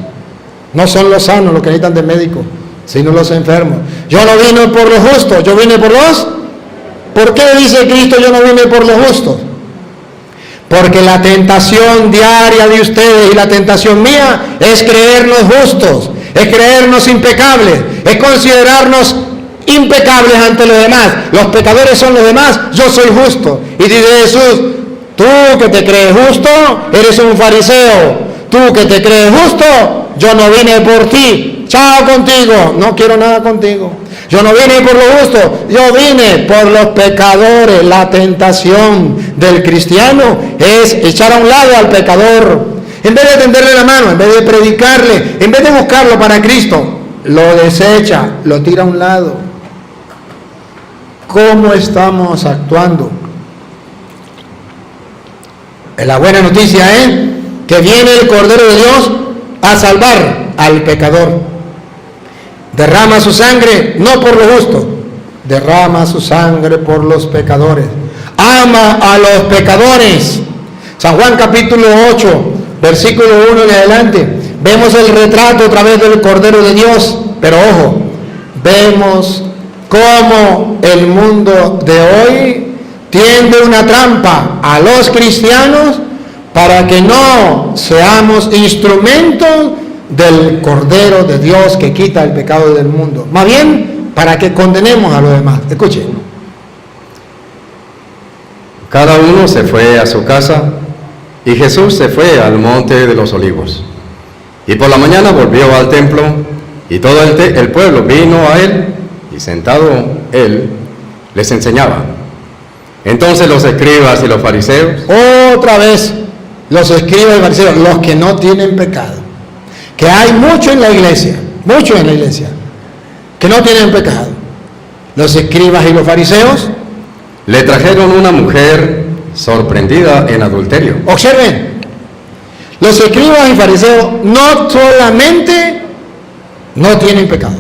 no son los sanos los que necesitan de médico, sino los enfermos. Yo no vine por los justos, yo vine por los... ¿Por qué dice Cristo yo no vine por los justos? Porque la tentación diaria de ustedes y la tentación mía es creernos justos, es creernos impecables, es considerarnos impecables ante los demás. Los pecadores son los demás, yo soy justo. Y dice Jesús, tú que te crees justo, eres un fariseo. Tú que te crees justo, yo no vine por ti. Chao contigo, no quiero nada contigo. Yo no vine por lo justo, yo vine por los pecadores. La tentación del cristiano es echar a un lado al pecador. En vez de tenderle la mano, en vez de predicarle, en vez de buscarlo para Cristo, lo desecha, lo tira a un lado. ¿Cómo estamos actuando? La buena noticia es que viene el Cordero de Dios a salvar al pecador. Derrama su sangre, no por lo justo, derrama su sangre por los pecadores. Ama a los pecadores. San Juan capítulo 8, versículo 1 en adelante. Vemos el retrato a través del Cordero de Dios. Pero ojo, vemos cómo el mundo de hoy tiende una trampa a los cristianos para que no seamos instrumentos del Cordero de Dios que quita el pecado del mundo. Más bien, para que condenemos a los demás. Escuchen.
Cada uno se fue a su casa y Jesús se fue al monte de los olivos. Y por la mañana volvió al templo y todo el pueblo vino a él y sentado él les enseñaba. Entonces los escribas y los fariseos.
Otra vez, los escribas y fariseos, los que no tienen pecado. Que hay mucho en la iglesia, que no tienen pecado. Los escribas y los fariseos
le trajeron una mujer sorprendida en adulterio.
Observen, los escribas y fariseos no solamente no tienen pecado.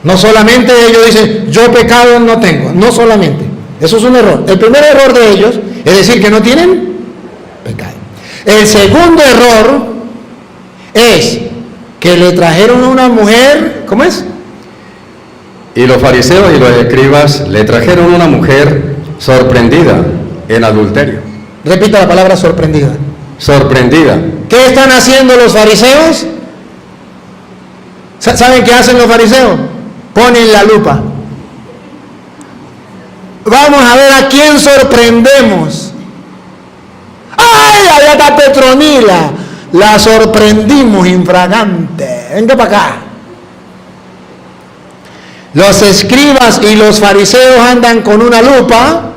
No solamente ellos dicen, yo pecado no tengo. No solamente. Eso es un error. El primer error de ellos es decir que no tienen pecado. El segundo error es que le trajeron a una mujer, ¿cómo es?
Y los fariseos y los escribas le trajeron una mujer sorprendida en adulterio.
Repita la palabra sorprendida.
Sorprendida.
¿Qué están haciendo los fariseos? ¿Saben qué hacen los fariseos? Ponen la lupa. Vamos a ver a quién sorprendemos. ¡Ay, allá está Petronila! La sorprendimos infragante. Venga para acá. Los escribas y los fariseos andan con una lupa.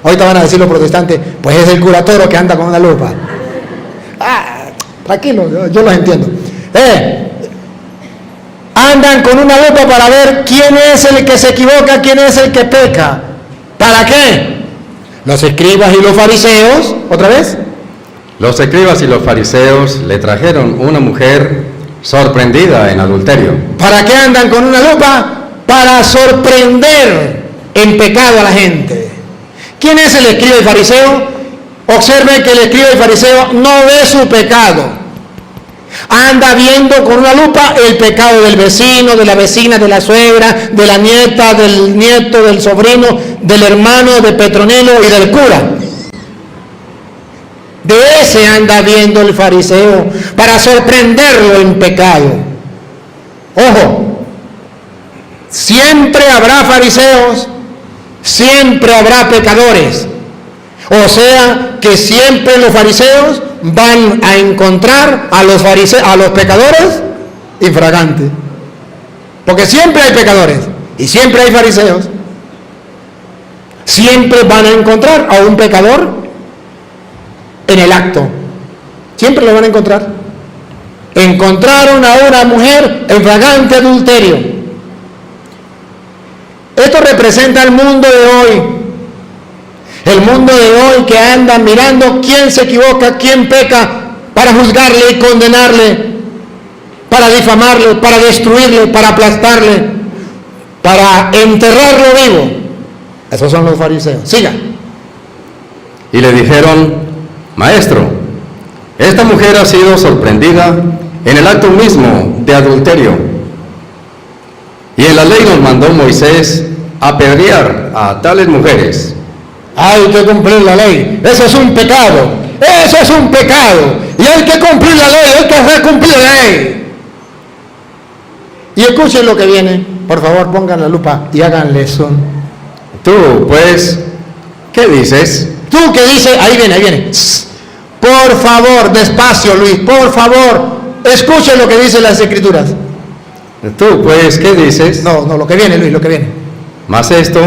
Ahorita van a decir los protestantes, pues es el cura Toro que anda con una lupa. Tranquilo, yo los entiendo. Andan con una lupa para ver quién es el que se equivoca, quién es el que peca. ¿Para qué? Los escribas y los fariseos, ¿otra vez?
Los escribas y los fariseos le trajeron una mujer sorprendida en adulterio.
¿Para qué andan con una lupa? Para sorprender en pecado a la gente. ¿Quién es el escriba y fariseo? Observen que el escriba y fariseo no ve su pecado. Anda viendo con una lupa el pecado del vecino, de la vecina, de la suegra, de la nieta, del nieto, del sobrino, del hermano, de Petronilo y del cura. De ese anda viendo el fariseo para sorprenderlo en pecado. Ojo, siempre habrá fariseos, siempre habrá pecadores. O sea que siempre los fariseos van a encontrar a los pecadores infragantes. Porque siempre hay pecadores y siempre hay fariseos. Siempre van a encontrar a un pecador en el acto. Siempre lo van a encontrar. Encontraron a una mujer en flagrante adulterio. Esto representa el mundo de hoy. El mundo de hoy que anda mirando quién se equivoca, quién peca, para juzgarle y condenarle, para difamarle, para destruirle, para aplastarle, para enterrarlo vivo. Esos son los fariseos. Siga.
Y le dijeron, maestro, esta mujer ha sido sorprendida en el acto mismo de adulterio. Y en la ley nos mandó Moisés apedrear a tales mujeres.
Hay que cumplir la ley. Eso es un pecado. Eso es un pecado. Y hay que cumplir la ley. Hay que hacer cumplir la ley. Y escuchen lo que viene. Por favor, pongan la lupa y háganle eso.
Tú, pues, ¿qué dices?
Tú que dices, ahí viene. Por favor, despacio, Luis, por favor. Escuchen lo que dicen las Escrituras.
Tú, pues, ¿qué dices?
No, lo que viene, Luis, lo que viene.
Mas esto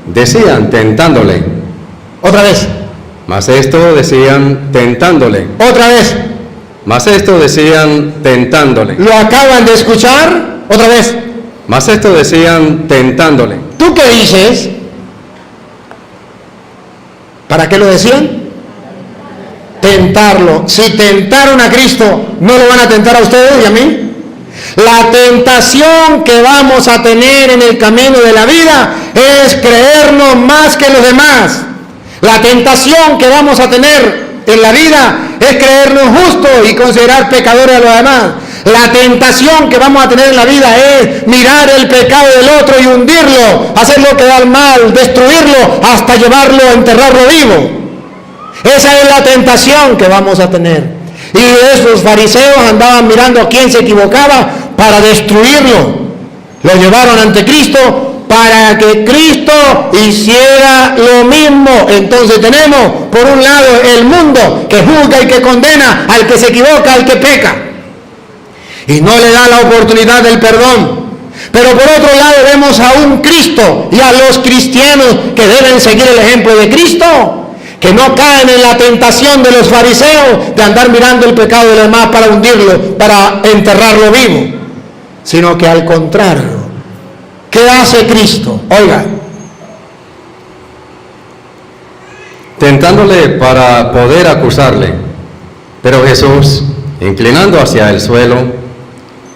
decían tentándole.
Otra vez,
Mas esto decían tentándole.
otra vez.
Mas esto decían tentándole.
¿Lo acaban de escuchar? Otra vez.
Mas esto decían tentándole.
¿Tú qué dices? ¿Para qué lo decían? Tentarlo. Si tentaron a Cristo, ¿no lo van a tentar a ustedes y a mí? La tentación que vamos a tener en el camino de la vida es creernos más que los demás. La tentación que vamos a tener en la vida es creernos justos y considerar pecadores a los demás. La tentación que vamos a tener en la vida es mirar el pecado del otro y hundirlo, hacerlo quedar mal, destruirlo hasta llevarlo a enterrarlo vivo. Esa es la tentación que vamos a tener. Y esos fariseos andaban mirando a quién se equivocaba para destruirlo. Lo llevaron ante Cristo para que Cristo hiciera lo mismo. Entonces tenemos, por un lado, el mundo que juzga y que condena al que se equivoca, al que peca, y no le da la oportunidad del perdón. Pero por otro lado vemos a un Cristo y a los cristianos que deben seguir el ejemplo de Cristo, que no caen en la tentación de los fariseos de andar mirando el pecado de los demás para hundirlo, para enterrarlo vivo, sino que al contrario, ¿qué hace Cristo? Oiga,
tentándole para poder acusarle. Pero Jesús, inclinando hacia el suelo,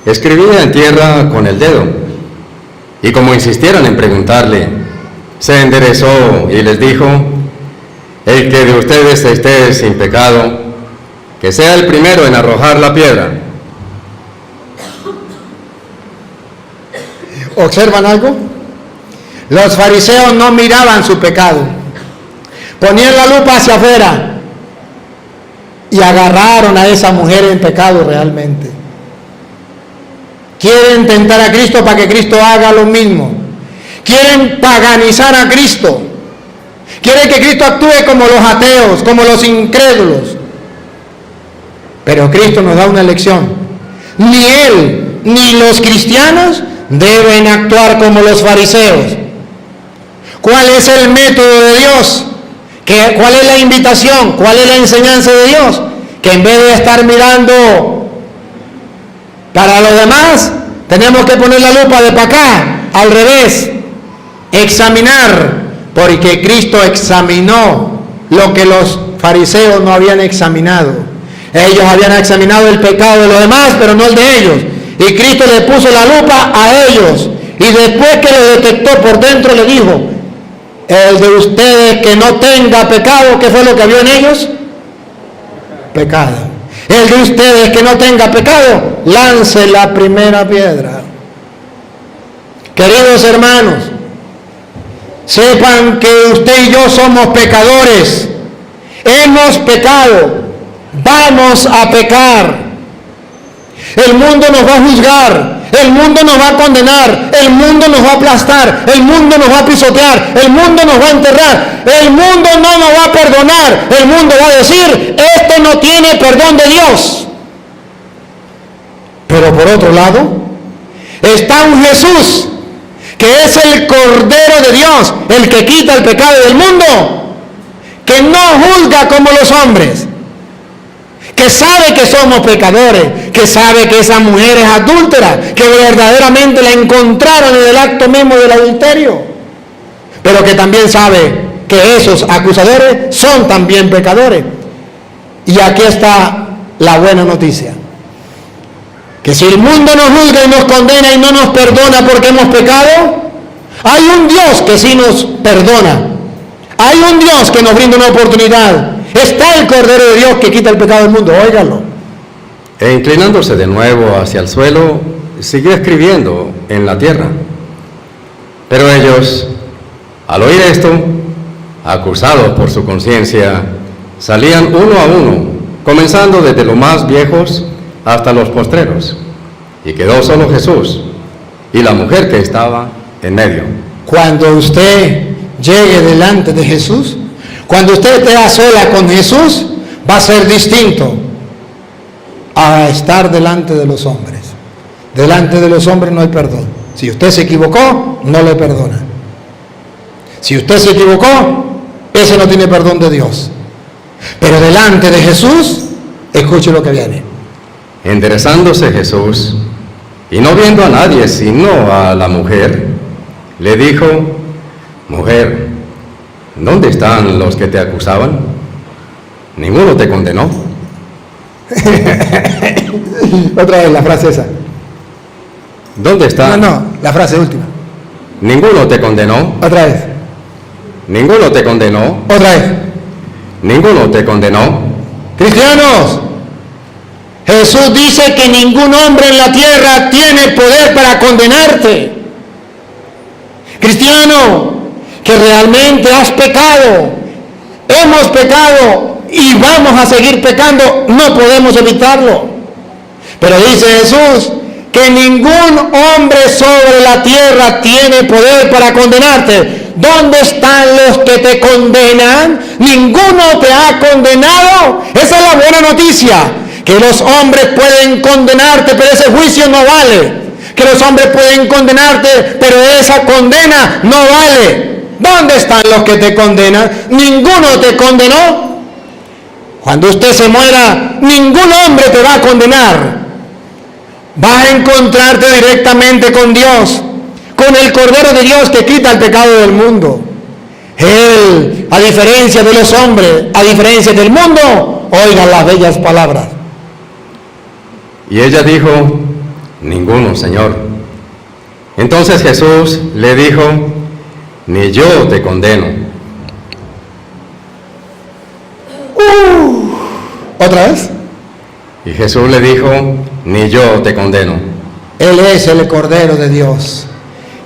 escribía en tierra con el dedo. Y como insistieron en preguntarle, se enderezó y les dijo: el que de ustedes esté sin pecado, que sea el primero en arrojar la piedra.
¿observan algo? Los fariseos no miraban su pecado, ponían la lupa hacia afuera y agarraron a esa mujer en pecado realmente. Quieren tentar a Cristo para que Cristo haga lo mismo. Quieren paganizar a Cristo. Quieren que Cristo actúe como los ateos, como los incrédulos. Pero Cristo nos da una lección. Ni Él, ni los cristianos deben actuar como los fariseos. ¿Cuál es el método de Dios? ¿Cuál es la invitación? ¿Cuál es la enseñanza de Dios? Que en vez de estar mirando para los demás, tenemos que poner la lupa de para acá, al revés, examinar, porque Cristo examinó lo que los fariseos no habían examinado. Ellos habían examinado el pecado de los demás, pero no el de ellos. Y Cristo le puso la lupa a ellos. Y después que lo detectó por dentro, le dijo: el de ustedes que no tenga pecado, ¿qué fue lo que vio en ellos? Pecado. El de ustedes que no tenga pecado, lance la primera piedra. Queridos hermanos, sepan que usted y yo somos pecadores. Hemos pecado. Vamos a pecar. El mundo nos va a juzgar. El mundo nos va a condenar. El mundo nos va a aplastar. El mundo nos va a pisotear. El mundo nos va a enterrar. El mundo no nos va a perdonar. El mundo va a decir: este no tiene perdón de Dios. Pero por otro lado, está un Jesús que es el Cordero de Dios, el que quita el pecado del mundo, que no juzga como los hombres, que sabe que somos pecadores, que sabe que esa mujer es adúltera, que verdaderamente la encontraron en el acto mismo del adulterio, pero que también sabe que esos acusadores son también pecadores. Y aquí está la buena noticia: que si el mundo nos juzga y nos condena y no nos perdona porque hemos pecado, hay un Dios que sí nos perdona. Hay un Dios que nos brinda una oportunidad. Está el Cordero de Dios que quita el pecado del mundo, óigalo.
E inclinándose de nuevo hacia el suelo, siguió escribiendo en la tierra. Pero ellos, al oír esto, acusados por su conciencia, salían uno a uno, comenzando desde los más viejos hasta los postreros. Y quedó solo Jesús y la mujer que estaba en medio.
Cuando usted llegue delante de Jesús, cuando usted esté a sola con Jesús, va a ser distinto a estar delante de los hombres. Delante de los hombres no hay perdón. Si usted se equivocó, no le perdona. Si usted se equivocó, ese no tiene perdón de Dios. Pero delante de Jesús, escuche lo que viene.
Enderezándose Jesús, y no viendo a nadie sino a la mujer, le dijo: Mujer, ¿dónde están los que te acusaban? ¿Ninguno te condenó?
Otra vez la frase esa.
¿Dónde están?
No, la frase última.
¿Ninguno te condenó?
Otra vez.
¿Ninguno te condenó?
Otra vez.
¿Ninguno te condenó?
Cristianos, Jesús dice que ningún hombre en la tierra tiene poder para condenarte. Cristiano, que realmente has pecado, hemos pecado y vamos a seguir pecando, no podemos evitarlo. Pero dice Jesús que ningún hombre sobre la tierra tiene poder para condenarte. ¿Dónde están los que te condenan? Ninguno te ha condenado. Esa es la buena noticia. Que los hombres pueden condenarte, pero ese juicio no vale. Que los hombres pueden condenarte, pero esa condena no vale. ¿Dónde están los que te condenan? Ninguno te condenó. Cuando usted se muera, ningún hombre te va a condenar. Vas a encontrarte directamente con Dios, con el Cordero de Dios que quita el pecado del mundo. Él, a diferencia de los hombres, a diferencia del mundo, oigan las bellas palabras.
Y ella dijo: Ninguno, Señor. Entonces Jesús le dijo: Ni yo te condeno.
¿Otra vez?
Y Jesús le dijo: Ni yo te condeno.
Él es el Cordero de Dios,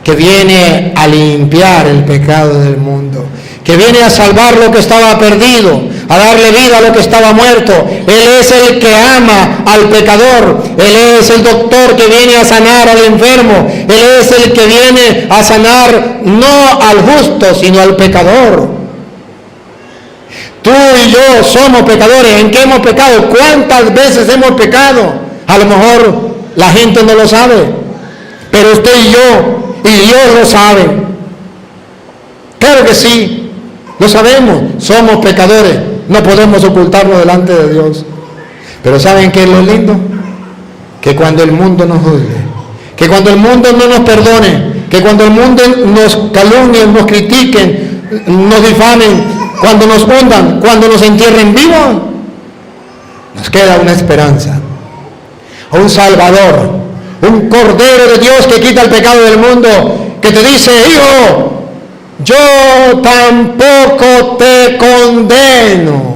que viene a limpiar el pecado del mundo, que viene a salvar lo que estaba perdido, a darle vida a lo que estaba muerto. Él es el que ama al pecador. Él es el doctor que viene a sanar al enfermo. Él es el que viene a sanar no al justo, sino al pecador. Tú y yo somos pecadores. ¿En qué hemos pecado? ¿Cuántas veces hemos pecado? A lo mejor la gente no lo sabe, pero usted y yo, y Dios lo sabe. Claro que sí, lo sabemos, somos pecadores, no podemos ocultarnos delante de Dios. Pero ¿saben qué es lo lindo? Que cuando el mundo nos juzgue, que cuando el mundo no nos perdone, que cuando el mundo nos calumnie, nos critiquen, nos difamen, cuando nos hundan, cuando nos entierren vivos, nos queda una esperanza, un Salvador, un Cordero de Dios que quita el pecado del mundo, que te dice: hijo, yo tampoco te condeno.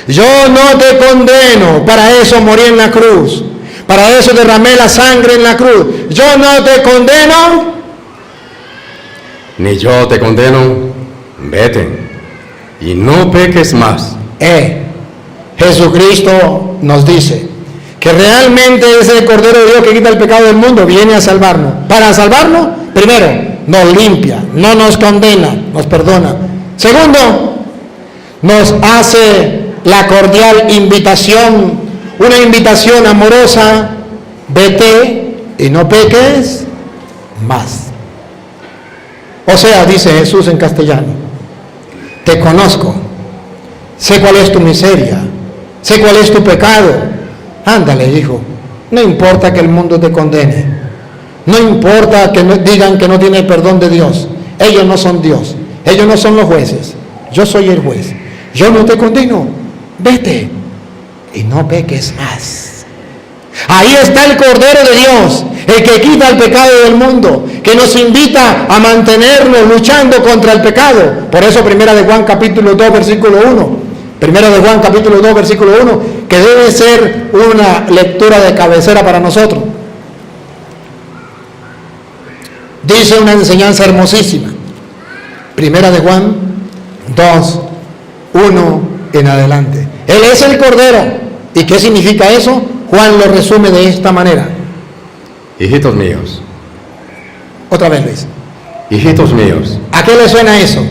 Yo no te condeno. Para eso morí en la cruz. Para eso derramé la sangre en la cruz. Yo no te condeno.
Ni yo te condeno. Vete y no peques más.
Jesucristo nos dice que realmente es el Cordero de Dios que quita el pecado del mundo, viene a salvarnos. Para salvarnos, primero, nos limpia, no nos condena, nos perdona. Segundo, nos hace la cordial invitación, una invitación amorosa: vete y no peques más. O sea, dice Jesús en castellano: te conozco, sé cuál es tu miseria, sé cuál es tu pecado. Ándale, hijo, no importa que el mundo te condene, no importa que digan que no tiene perdón de Dios. Ellos no son Dios, ellos no son los jueces, yo soy el juez. Yo no te condeno, vete y no peques más. Ahí está el Cordero de Dios, el que quita el pecado del mundo, que nos invita a mantenernos luchando contra el pecado. Por eso Primera de Juan capítulo 2 versículo 1, Primera de Juan capítulo 2 versículo 1, que debe ser una lectura de cabecera para nosotros. Dice una enseñanza hermosísima. Primera de Juan 2, 1 en adelante. Él es el Cordero. ¿Y qué significa eso? Juan lo resume de esta manera.
Hijitos míos.
Otra vez, Luis.
Hijitos míos.
¿A qué le suena eso?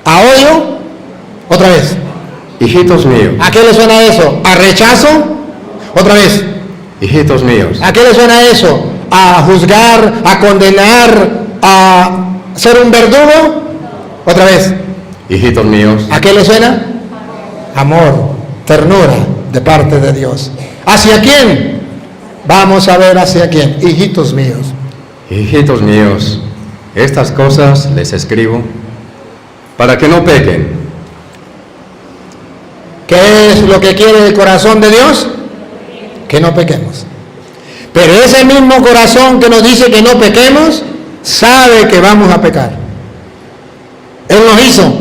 ¿A odio? Otra vez.
Hijitos míos.
¿A qué le suena eso? ¿A rechazo? Otra vez.
Hijitos míos.
¿A qué le suena eso? ¿A juzgar, a condenar, a ser un verdugo? Otra vez.
Hijitos míos.
¿A qué le suena? Amor, ternura de parte de Dios. ¿Hacia quién? Vamos a ver hacia quién. Hijitos míos.
Hijitos míos, estas cosas les escribo para que no pequen.
¿Qué es lo que quiere el corazón de Dios? Que no pequemos. Pero ese mismo corazón que nos dice que no pequemos, sabe que vamos a pecar. Él nos hizo,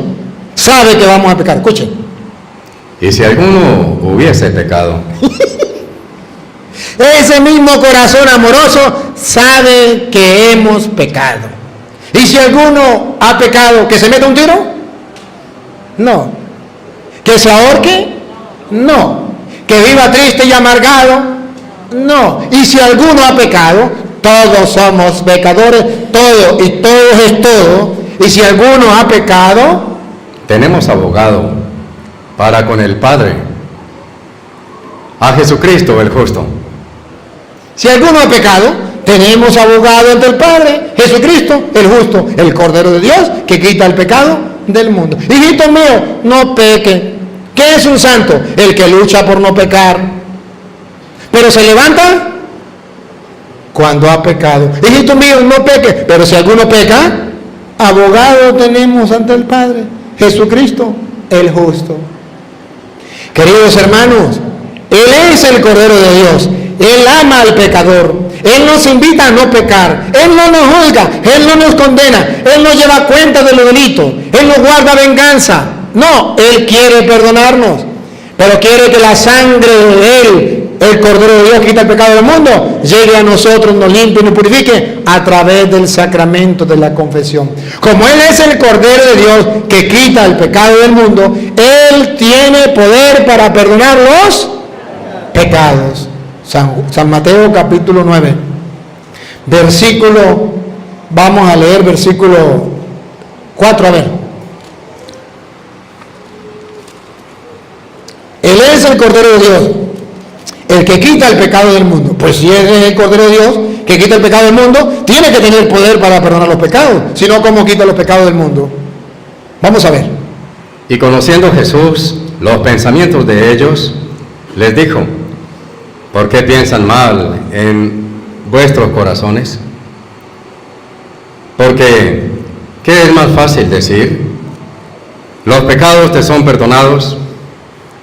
sabe que vamos a pecar. Escuchen.
Y si alguno hubiese pecado,
Ese mismo corazón amoroso sabe que hemos pecado. Y si alguno ha pecado, ¿que se meta un tiro? No. ¿Que se ahorque? No. ¿Que viva triste y amargado? No. Y si alguno ha pecado, todos somos pecadores, todo y todos es todo. Y si alguno ha pecado,
tenemos abogado para con el Padre, a Jesucristo el justo.
si alguno ha pecado, tenemos abogado ante el Padre, Jesucristo, el justo, el Cordero de Dios, que quita el pecado del mundo. Hijitos míos, no pequen. ¿Qué es un santo? El que lucha por no pecar. Pero se levanta cuando ha pecado. Hijitos míos, no pequen. Pero si alguno peca, abogado tenemos ante el Padre, Jesucristo, el justo. Queridos hermanos, Él es el Cordero de Dios. Él ama al pecador. Él nos invita a no pecar. Él no nos juzga. Él no nos condena. Él no lleva cuenta de los delitos. Él no guarda venganza. No, Él quiere perdonarnos. Pero quiere que la sangre de Él, el Cordero de Dios que quita el pecado del mundo, llegue a nosotros, nos limpie y nos purifique a través del sacramento de la confesión. Como Él es el Cordero de Dios que quita el pecado del mundo, Él tiene poder para perdonar los pecados. San Mateo capítulo 9, versículo, vamos a leer versículo 4, a ver. Él es el Cordero de Dios, el que quita el pecado del mundo. Pues si Él es el Cordero de Dios que quita el pecado del mundo, tiene que tener poder para perdonar los pecados. Si no, ¿cómo quita los pecados del mundo? Vamos a ver.
Y conociendo Jesús los pensamientos de ellos, les dijo: ¿por qué piensan mal en vuestros corazones? Porque, ¿qué es más fácil decir? ¿Los pecados te son perdonados?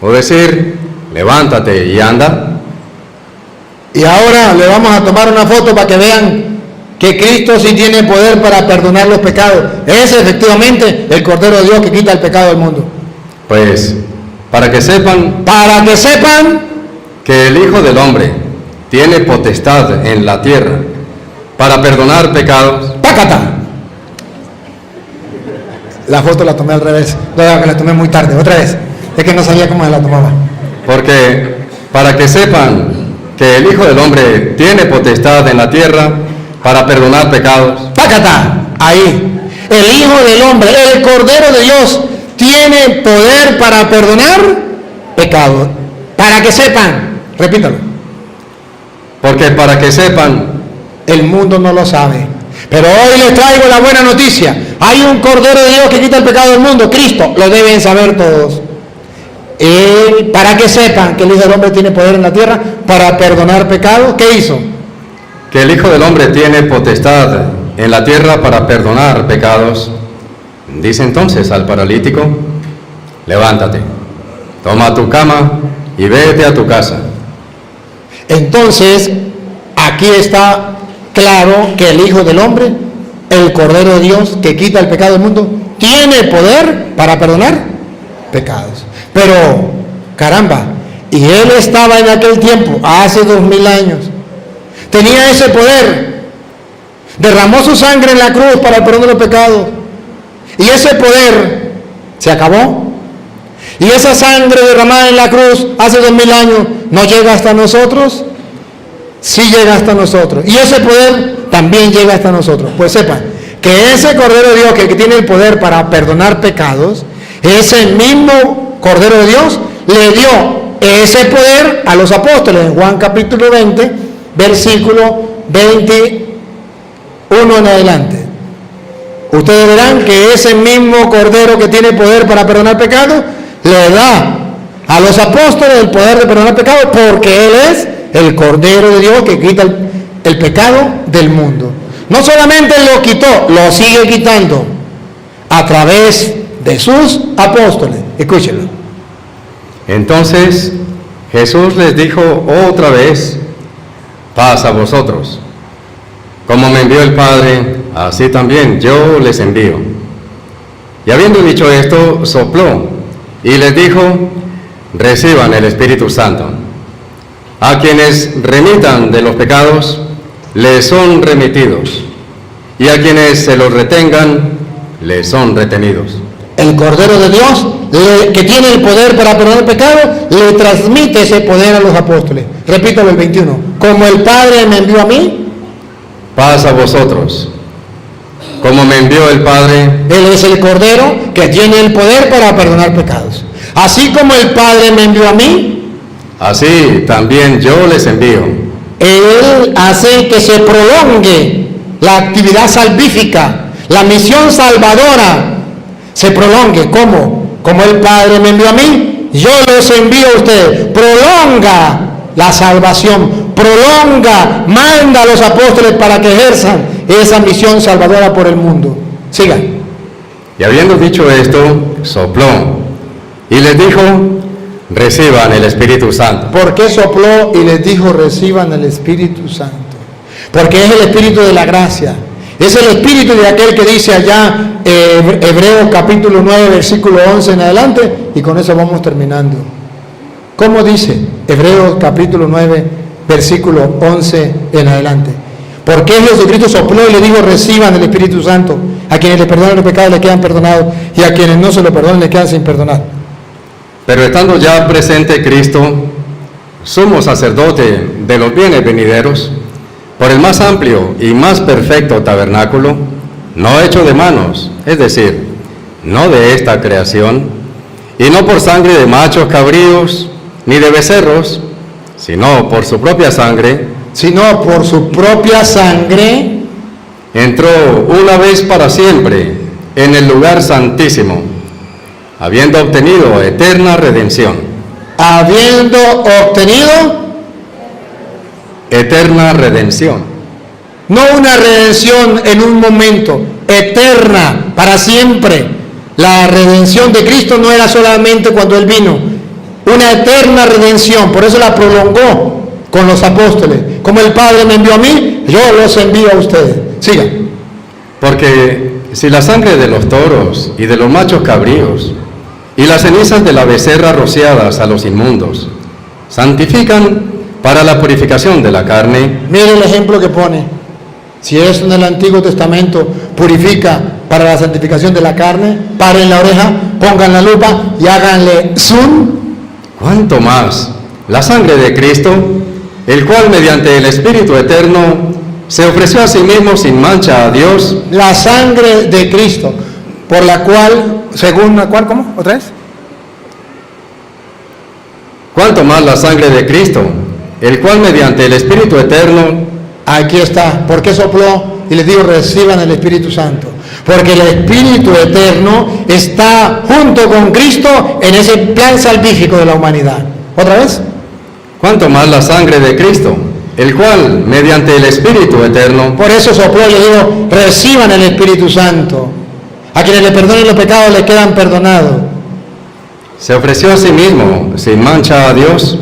O decir, levántate y anda.
Y ahora le vamos a tomar una foto para que vean que Cristo sí tiene poder para perdonar los pecados. Es efectivamente el Cordero de Dios que quita el pecado del mundo.
Pues, para que sepan
que
el Hijo del Hombre tiene potestad en la tierra para perdonar pecados.
¡Pácata! La foto la tomé al revés. No, que la tomé muy tarde. Otra vez. Es que no sabía cómo se la tomaba.
Porque, para que sepan que el Hijo del Hombre tiene potestad en la tierra para perdonar pecados.
¡Pácata! Ahí. El Hijo del Hombre, el Cordero de Dios, tiene poder para perdonar pecados. Para que sepan. Repítalo.
Porque para que sepan,
el mundo no lo sabe. Pero hoy les traigo la buena noticia. Hay un Cordero de Dios que quita el pecado del mundo, Cristo. Lo deben saber todos. Para que sepan que el Hijo del Hombre tiene poder en la tierra para perdonar pecados. ¿Qué hizo?
Que el Hijo del Hombre tiene potestad en la tierra para perdonar pecados. Dice entonces al paralítico: levántate, toma tu cama y vete a tu casa.
Entonces, aquí está claro que el Hijo del Hombre, el Cordero de Dios que quita el pecado del mundo, tiene poder para perdonar pecados. Pero, caramba, y Él estaba en aquel tiempo, hace 2000 años, tenía ese poder, derramó su sangre en la cruz para el perdón de los pecados, y ese poder se acabó. Y esa sangre derramada en la cruz hace 2000 años, ¿no llega hasta nosotros? Sí llega hasta nosotros. Y ese poder también llega hasta nosotros. Pues sepan que ese Cordero de Dios que tiene el poder para perdonar pecados, ese mismo Cordero de Dios le dio ese poder a los apóstoles en Juan capítulo 20, versículo 21 en adelante. Ustedes verán que ese mismo Cordero que tiene poder para perdonar pecados, le da a los apóstoles el poder de perdonar pecados, porque Él es el Cordero de Dios que quita el pecado del mundo. No solamente lo quitó, lo sigue quitando a través de sus apóstoles. Escúchenlo.
Entonces Jesús les dijo otra vez: paz a vosotros. Como me envió el Padre, así también yo les envío. Y habiendo dicho esto, sopló y les dijo: reciban el Espíritu Santo. A quienes remitan de los pecados, les son remitidos, y a quienes se los retengan, les son retenidos.
El Cordero de Dios, que tiene el poder para perdonar el pecado, le transmite ese poder a los apóstoles. Repítalo el 21. Como el Padre me envió a mí,
paz a vosotros. Como me envió el Padre,
Él es el Cordero que tiene el poder para perdonar pecados. Así como el Padre me envió a mí,
así también yo les envío.
Él hace que se prolongue la actividad salvífica, la misión salvadora se prolongue. ¿Cómo? Como el Padre me envió a mí, yo los envío a ustedes. Prolonga la salvación, prolonga, manda a los apóstoles para que ejerzan esa misión salvadora por el mundo. Sigan.
Y habiendo dicho esto, sopló y les dijo: reciban el Espíritu Santo.
¿Por qué sopló y les dijo reciban el Espíritu Santo? Porque es el Espíritu de la gracia. Es el Espíritu de aquel que dice allá, Hebreos capítulo 9, versículo 11 en adelante, y con eso vamos terminando. ¿Cómo dice? Hebreos capítulo 9, versículo 11 en adelante. ¿Por qué Jesucristo sopló y le dijo reciban el Espíritu Santo? A quienes le perdonan los pecados le quedan perdonados, y a quienes no se lo perdonan le quedan sin perdonar.
Pero estando ya presente Cristo, sumo sacerdote de los bienes venideros, por el más amplio y más perfecto tabernáculo, no hecho de manos, es decir, no de esta creación, y no por sangre de machos cabríos, ni de becerros, sino por su propia sangre, entró una vez para siempre en el lugar santísimo, habiendo obtenido eterna redención.
Habiendo obtenido
eterna redención.
No una redención en un momento, eterna, para siempre. La redención de Cristo no era solamente cuando Él vino, una eterna redención, por eso la prolongó con los apóstoles. Como el Padre me envió a mí, yo los envío a ustedes. Sigan.
Porque si la sangre de los toros y de los machos cabríos y las cenizas de la becerra rociadas a los inmundos santifican para la purificación de la carne.
Mire el ejemplo que pone. Si es en el Antiguo Testamento, purifica para la santificación de la carne, paren la oreja, pongan la lupa y háganle zoom.
¿Cuánto más la sangre de Cristo, el cual mediante el Espíritu Eterno se ofreció a sí mismo sin mancha a Dios?
La sangre de Cristo, por la cual, según la cual, ¿cómo? ¿Otra vez?
¿Cuánto más la sangre de Cristo, el cual mediante el Espíritu Eterno?
Aquí está. ¿Por qué sopló y les digo reciban el Espíritu Santo? Porque el Espíritu Eterno está junto con Cristo en ese plan salvífico de la humanidad. ¿Otra vez?
¿Cuánto más la sangre de Cristo, el cual mediante el Espíritu Eterno?
Por eso sopló y les digo reciban el Espíritu Santo. A quienes le perdonen los pecados les quedan perdonados.
Se ofreció a sí mismo sin mancha a Dios.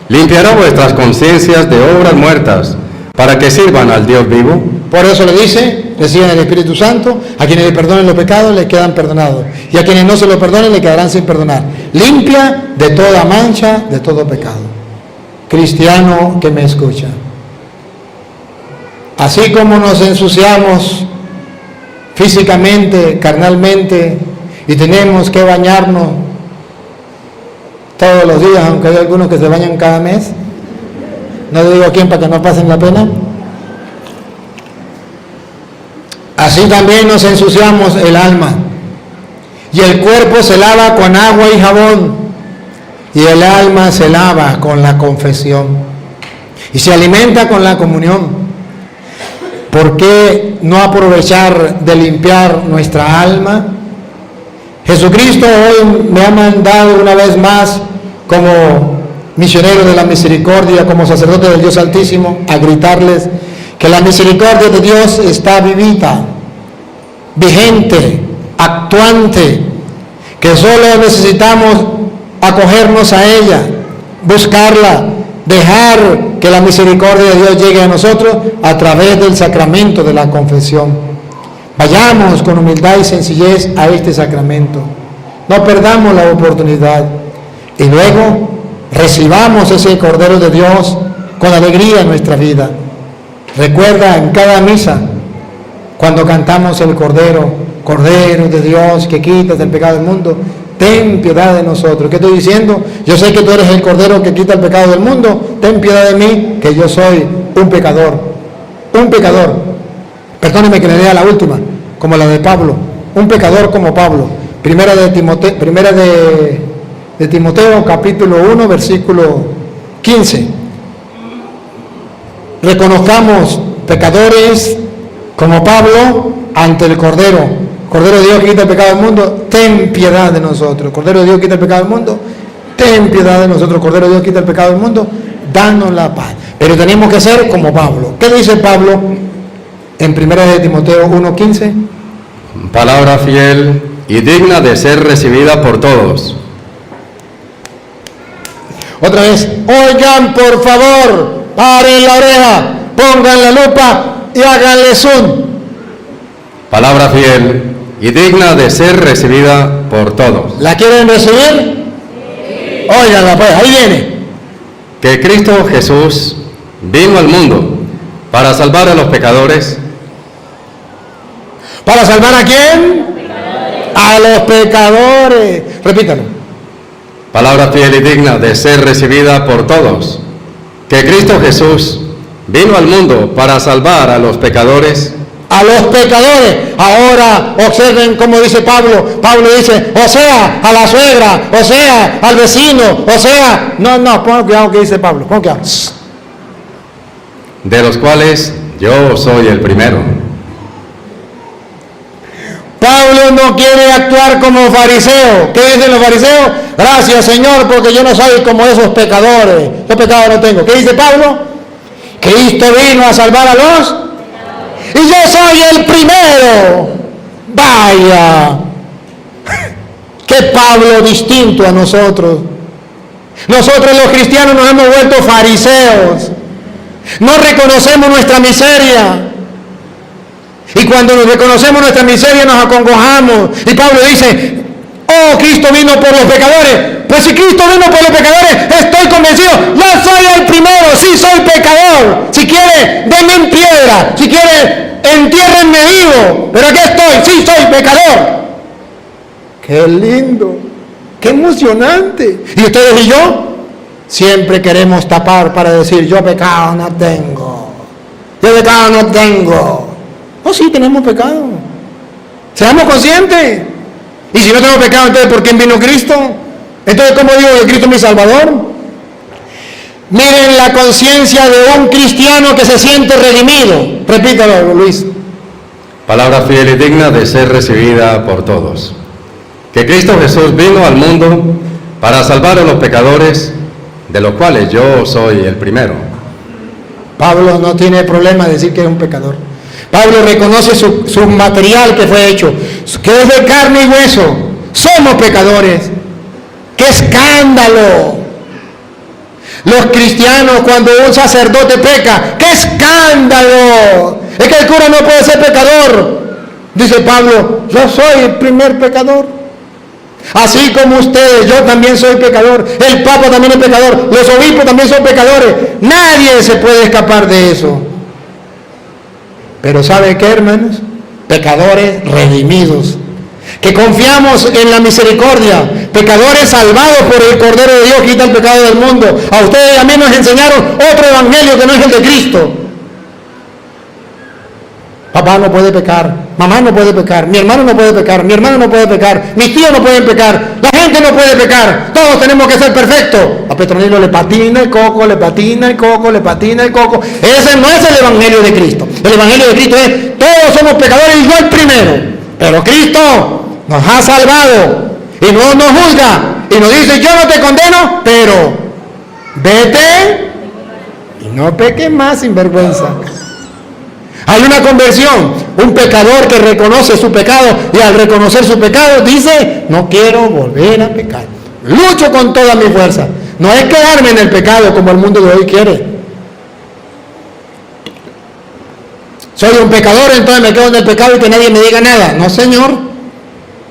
Limpiará vuestras conciencias de obras muertas, para que sirvan al Dios vivo.
Por eso le dice, reciban el Espíritu Santo, a quienes le perdonen los pecados les quedan perdonados, y a quienes no se lo perdonen le quedarán sin perdonar. Limpia de toda mancha, de todo pecado. Cristiano que me escucha. Así como nos ensuciamos físicamente, carnalmente, y tenemos que bañarnos todos los días, aunque hay algunos que se bañan cada mes, no le digo a quién para que no pasen la pena. Así también nos ensuciamos el alma, y el cuerpo se lava con agua y jabón, y el alma se lava con la confesión y se alimenta con la comunión. ¿Por qué no aprovechar de limpiar nuestra alma? Jesucristo hoy me ha mandado una vez más como misionero de la misericordia, como sacerdote del Dios Altísimo, a gritarles que la misericordia de Dios está vivita, vigente, actuante, que solo necesitamos acogernos a ella, buscarla, dejar que la misericordia de Dios llegue a nosotros a través del sacramento de la confesión. Vayamos con humildad y sencillez a este sacramento. No perdamos la oportunidad. Y luego recibamos ese Cordero de Dios con alegría en nuestra vida. Recuerda en cada misa, cuando cantamos el Cordero, Cordero de Dios que quitas el pecado del mundo, ten piedad de nosotros. ¿Qué estoy diciendo? Yo sé que tú eres el Cordero que quita el pecado del mundo. Ten piedad de mí, que yo soy un pecador. Un pecador. Perdóneme que le lea la última, como la de Pablo. Un pecador como Pablo. Primera de Timoteo, capítulo 1, versículo 15. Reconozcamos pecadores como Pablo ante el Cordero. Cordero de Dios que quita el pecado del mundo, ten piedad de nosotros. Cordero de Dios que quita el pecado del mundo, ten piedad de nosotros. Cordero de Dios que quita el pecado del mundo, danos la paz. Pero tenemos que ser como Pablo. ¿Qué dice Pablo en 1 de Timoteo 1:15?
Palabra fiel y digna de ser recibida por todos.
Otra vez, oigan por favor, paren la oreja, pongan la lupa y háganle zoom.
Palabra fiel y digna de ser recibida por todos.
¿La quieren recibir? Sí. Óiganla pues, ahí viene.
Que Cristo Jesús vino al mundo para salvar a los pecadores.
¿Para salvar a quién? A los pecadores. Repítalo.
Palabra fiel y digna de ser recibida por todos. Que Cristo Jesús vino al mundo para salvar a los pecadores.
A los pecadores. Ahora observen cómo dice Pablo. Pablo dice, o sea, a la suegra, o sea, al vecino, o sea. No, pon cuidado que dice Pablo. Pon cuidado.
De los cuales yo soy el primero.
Pablo no quiere actuar como fariseo. ¿Qué dicen los fariseos? Gracias, Señor, porque yo no soy como esos pecadores. Yo pecado no tengo. ¿Qué dice Pablo? Cristo vino a salvar a los... Y yo soy el primero. Vaya. Qué Pablo distinto a nosotros. Nosotros los cristianos nos hemos vuelto fariseos. No reconocemos nuestra miseria. Y cuando nos reconocemos nuestra miseria nos acongojamos. Y Pablo dice, oh, Cristo vino por los pecadores. Pues si Cristo vino por los pecadores, estoy convencido, yo soy el primero, sí soy pecador. Si quiere, denme en piedra. Si quiere, entiérrenme vivo. Pero aquí estoy, sí soy pecador. Qué lindo, qué emocionante. Y ustedes y yo siempre queremos tapar para decir, yo pecado no tengo. Yo pecado no tengo. Oh, sí, tenemos pecado. Seamos conscientes. Y si no tenemos pecado, entonces ¿por quién vino Cristo? Entonces, ¿cómo digo que Cristo es mi Salvador? Miren la conciencia de un cristiano que se siente redimido. Repítalo, Luis.
Palabra fiel y digna de ser recibida por todos. Que Cristo Jesús vino al mundo para salvar a los pecadores, de los cuales yo soy el primero.
Pablo no tiene problema de decir que es un pecador. Pablo reconoce su material que fue hecho, que es de carne y hueso. Somos pecadores. ¡Qué escándalo! Los cristianos, cuando un sacerdote peca, ¡qué escándalo! Es que el cura no puede ser pecador. Dice Pablo, yo soy el primer pecador. Así como ustedes, yo también soy pecador. El Papa también es pecador. Los obispos también son pecadores. Nadie se puede escapar de eso. Pero ¿sabe qué, hermanos? Pecadores redimidos, que confiamos en la misericordia, pecadores salvados por el Cordero de Dios que quita el pecado del mundo. A ustedes y a mí nos enseñaron otro evangelio que no es el de Cristo. Papá no puede pecar, mamá no puede pecar, mi hermano no puede pecar, mi hermano no puede pecar, mis tíos no pueden pecar, la gente no puede pecar, todos tenemos que ser perfectos. A Petronilo le patina el coco, le patina el coco, le patina el coco. Ese no es el Evangelio de Cristo. El Evangelio de Cristo es, todos somos pecadores y yo el primero. Pero Cristo nos ha salvado y no nos juzga y nos dice, yo no te condeno, pero vete y no peques más sin vergüenza. Hay una conversión, un pecador que reconoce su pecado y al reconocer su pecado dice, no quiero volver a pecar. Lucho con toda mi fuerza. No es quedarme en el pecado como el mundo de hoy quiere. Soy un pecador, entonces me quedo en el pecado y que nadie me diga nada. No, señor.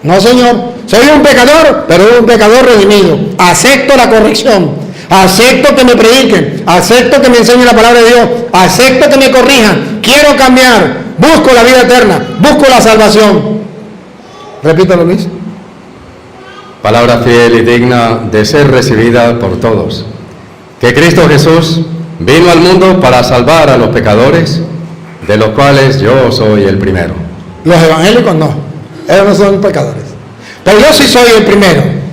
No, señor. Soy un pecador, pero un pecador redimido. Acepto la corrección. Acepto que me prediquen, acepto que me enseñen la palabra de Dios, acepto que me corrijan, quiero cambiar, busco la vida eterna, busco la salvación. Repítalo, Luis.
Palabra fiel y digna de ser recibida por todos. Que Cristo Jesús vino al mundo para salvar a los pecadores, de los cuales yo soy el primero.
Los evangélicos no, ellos no son pecadores, pero yo sí soy el primero.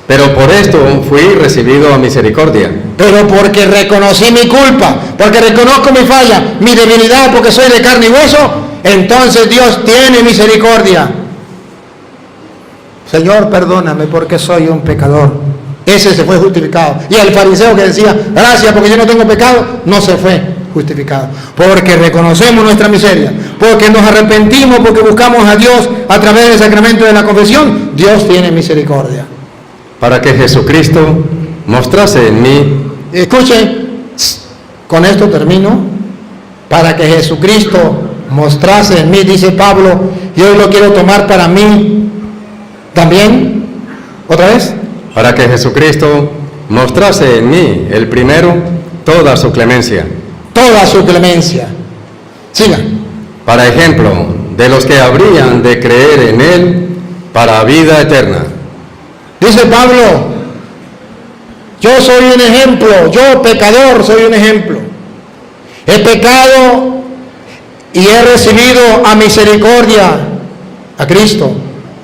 Pero por esto fui recibido a misericordia.
Pero porque reconocí mi culpa, porque reconozco mi falla, mi debilidad, porque soy de carne y hueso, entonces Dios tiene misericordia. Señor, perdóname porque soy un pecador. Ese se fue justificado. Y el fariseo que decía, gracias porque yo no tengo pecado, no se fue justificado. Porque reconocemos nuestra miseria, porque nos arrepentimos, porque buscamos a Dios a través del sacramento de la confesión, Dios tiene misericordia.
Para que Jesucristo mostrase en mí.
Escuchen, con esto termino. Para que Jesucristo mostrase en mí, dice Pablo, y hoy lo quiero tomar para mí también. ¿Otra vez?
Para que Jesucristo mostrase en mí, el primero, toda su clemencia.
Toda su clemencia. Siga.
Para ejemplo de los que habrían de creer en Él para vida eterna.
Dice Pablo, yo soy un ejemplo, yo pecador soy un ejemplo. He pecado y he recibido a misericordia a Cristo.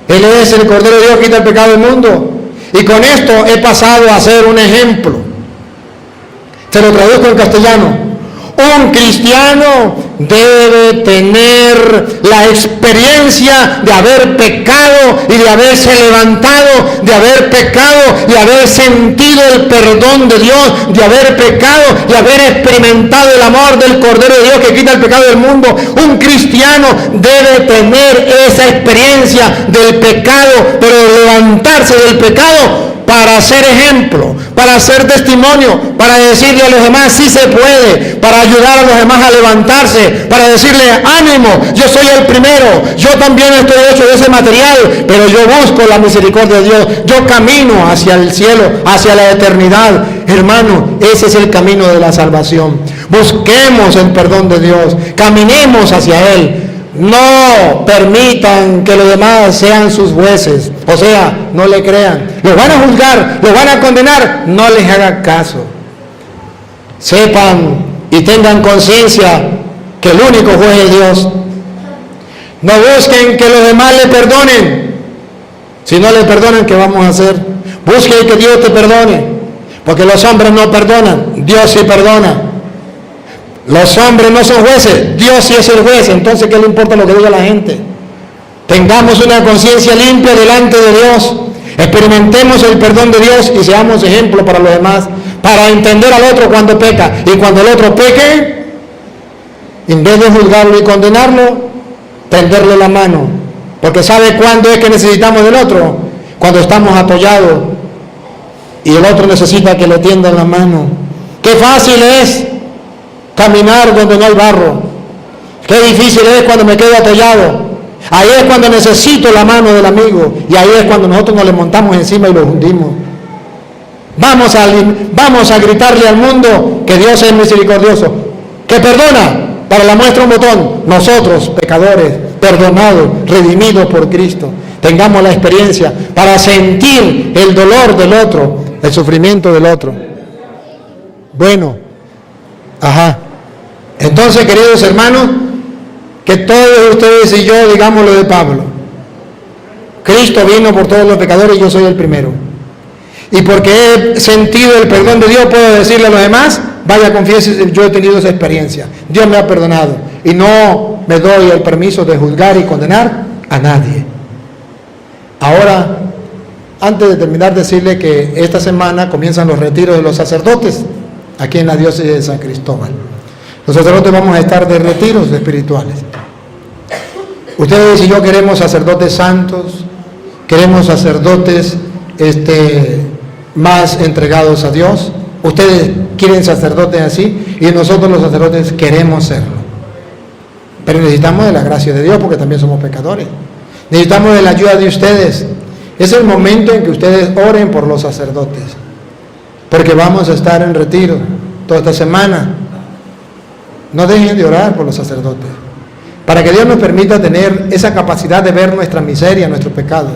Él es el Cordero de Dios que quita el pecado del mundo. Y con esto he pasado a ser un ejemplo. Se lo traduzco en castellano. Un cristiano debe tener la experiencia de haber pecado y de haberse levantado, de haber pecado y haber sentido el perdón de Dios, de haber pecado y haber experimentado el amor del Cordero de Dios que quita el pecado del mundo. Un cristiano debe tener esa experiencia del pecado, pero levantarse del pecado para ser ejemplo, para ser testimonio, para decirle a los demás sí se puede, para ayudar a los demás a levantarse, para decirle ánimo, yo soy el primero, yo también estoy hecho de ese material, pero yo busco la misericordia de Dios, yo camino hacia el cielo, hacia la eternidad. Hermano, ese es el camino de la salvación. Busquemos el perdón de Dios, caminemos hacia Él. No permitan que los demás sean sus jueces, o sea, no le crean. Los van a juzgar, los van a condenar, no les hagan caso. Sepan y tengan conciencia que el único juez es Dios. No busquen que los demás le perdonen. Si no le perdonan, ¿qué vamos a hacer? Busquen que Dios te perdone, porque los hombres no perdonan, Dios sí perdona. Los hombres no son jueces, Dios sí es el juez, entonces ¿qué le importa lo que diga la gente? Tengamos una conciencia limpia delante de Dios, experimentemos el perdón de Dios y seamos ejemplo para los demás, para entender al otro cuando peca, y cuando el otro peque, en vez de juzgarlo y condenarlo, tenderle la mano, porque ¿sabe cuándo es que necesitamos del otro? Cuando estamos atollados y el otro necesita que le tiendan la mano. ¡Qué fácil es caminar donde no hay barro! Qué difícil es cuando me quedo atollado. Ahí es cuando necesito la mano del amigo, y ahí es cuando nosotros nos le montamos encima y lo hundimos. Vamos a gritarle al mundo que Dios es misericordioso, que perdona. Para la muestra un botón. Nosotros, pecadores, perdonados, redimidos por Cristo, tengamos la experiencia para sentir el dolor del otro, el sufrimiento del otro. Bueno, entonces, queridos hermanos, que todos ustedes y yo digamos lo de Pablo. Cristo vino por todos los pecadores y yo soy el primero. Y porque he sentido el perdón de Dios, puedo decirle a los demás, vaya, confiese, yo he tenido esa experiencia. Dios me ha perdonado. Y no me doy el permiso de juzgar y condenar a nadie. Ahora, antes de terminar, decirle que esta semana comienzan los retiros de los sacerdotes aquí en la diócesis de San Cristóbal. Los sacerdotes vamos a estar de retiros espirituales. Ustedes y yo queremos sacerdotes santos, queremos sacerdotes más entregados a Dios. Ustedes quieren sacerdotes así y nosotros los sacerdotes queremos serlo. Pero necesitamos de la gracia de Dios porque también somos pecadores. Necesitamos de la ayuda de ustedes. Es el momento en que ustedes oren por los sacerdotes, porque vamos a estar en retiro toda esta semana. No dejen de orar por los sacerdotes, para que Dios nos permita tener esa capacidad de ver nuestra miseria, nuestro pecado,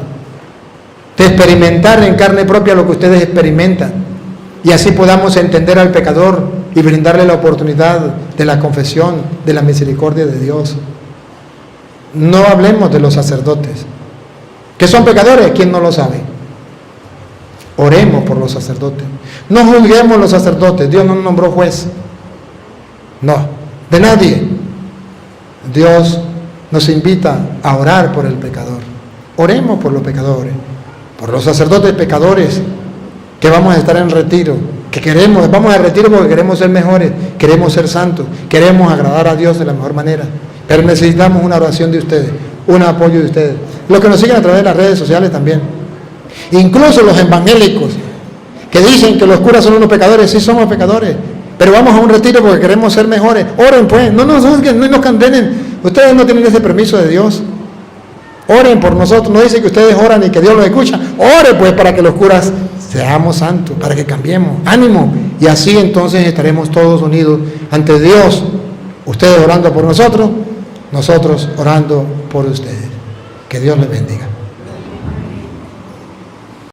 de experimentar en carne propia lo que ustedes experimentan, y así podamos entender al pecador y brindarle la oportunidad de la confesión, de la misericordia de Dios. No hablemos de los sacerdotes, que son pecadores, ¿quién no lo sabe? Oremos por los sacerdotes. No juzguemos los sacerdotes, Dios no nos nombró juez. No, de nadie. Dios nos invita a orar por el pecador. Oremos por los pecadores, por los sacerdotes pecadores, que vamos a estar en retiro, que queremos, vamos a retiro porque queremos ser mejores, queremos ser santos, queremos agradar a Dios de la mejor manera, pero necesitamos una oración de ustedes, un apoyo de ustedes. Los que nos siguen a través de las redes sociales también, incluso los evangélicos, que dicen que los curas son unos pecadores. Sí somos pecadores, pero vamos a un retiro porque queremos ser mejores. Oren pues, no nos juzguen, no nos condenen. Ustedes no tienen ese permiso de Dios. Oren por nosotros. No dice que ustedes oran y que Dios los escucha. Oren pues para que los curas seamos santos, para que cambiemos. Ánimo. Y así entonces estaremos todos unidos ante Dios. Ustedes orando por nosotros, nosotros orando por ustedes. Que Dios les bendiga.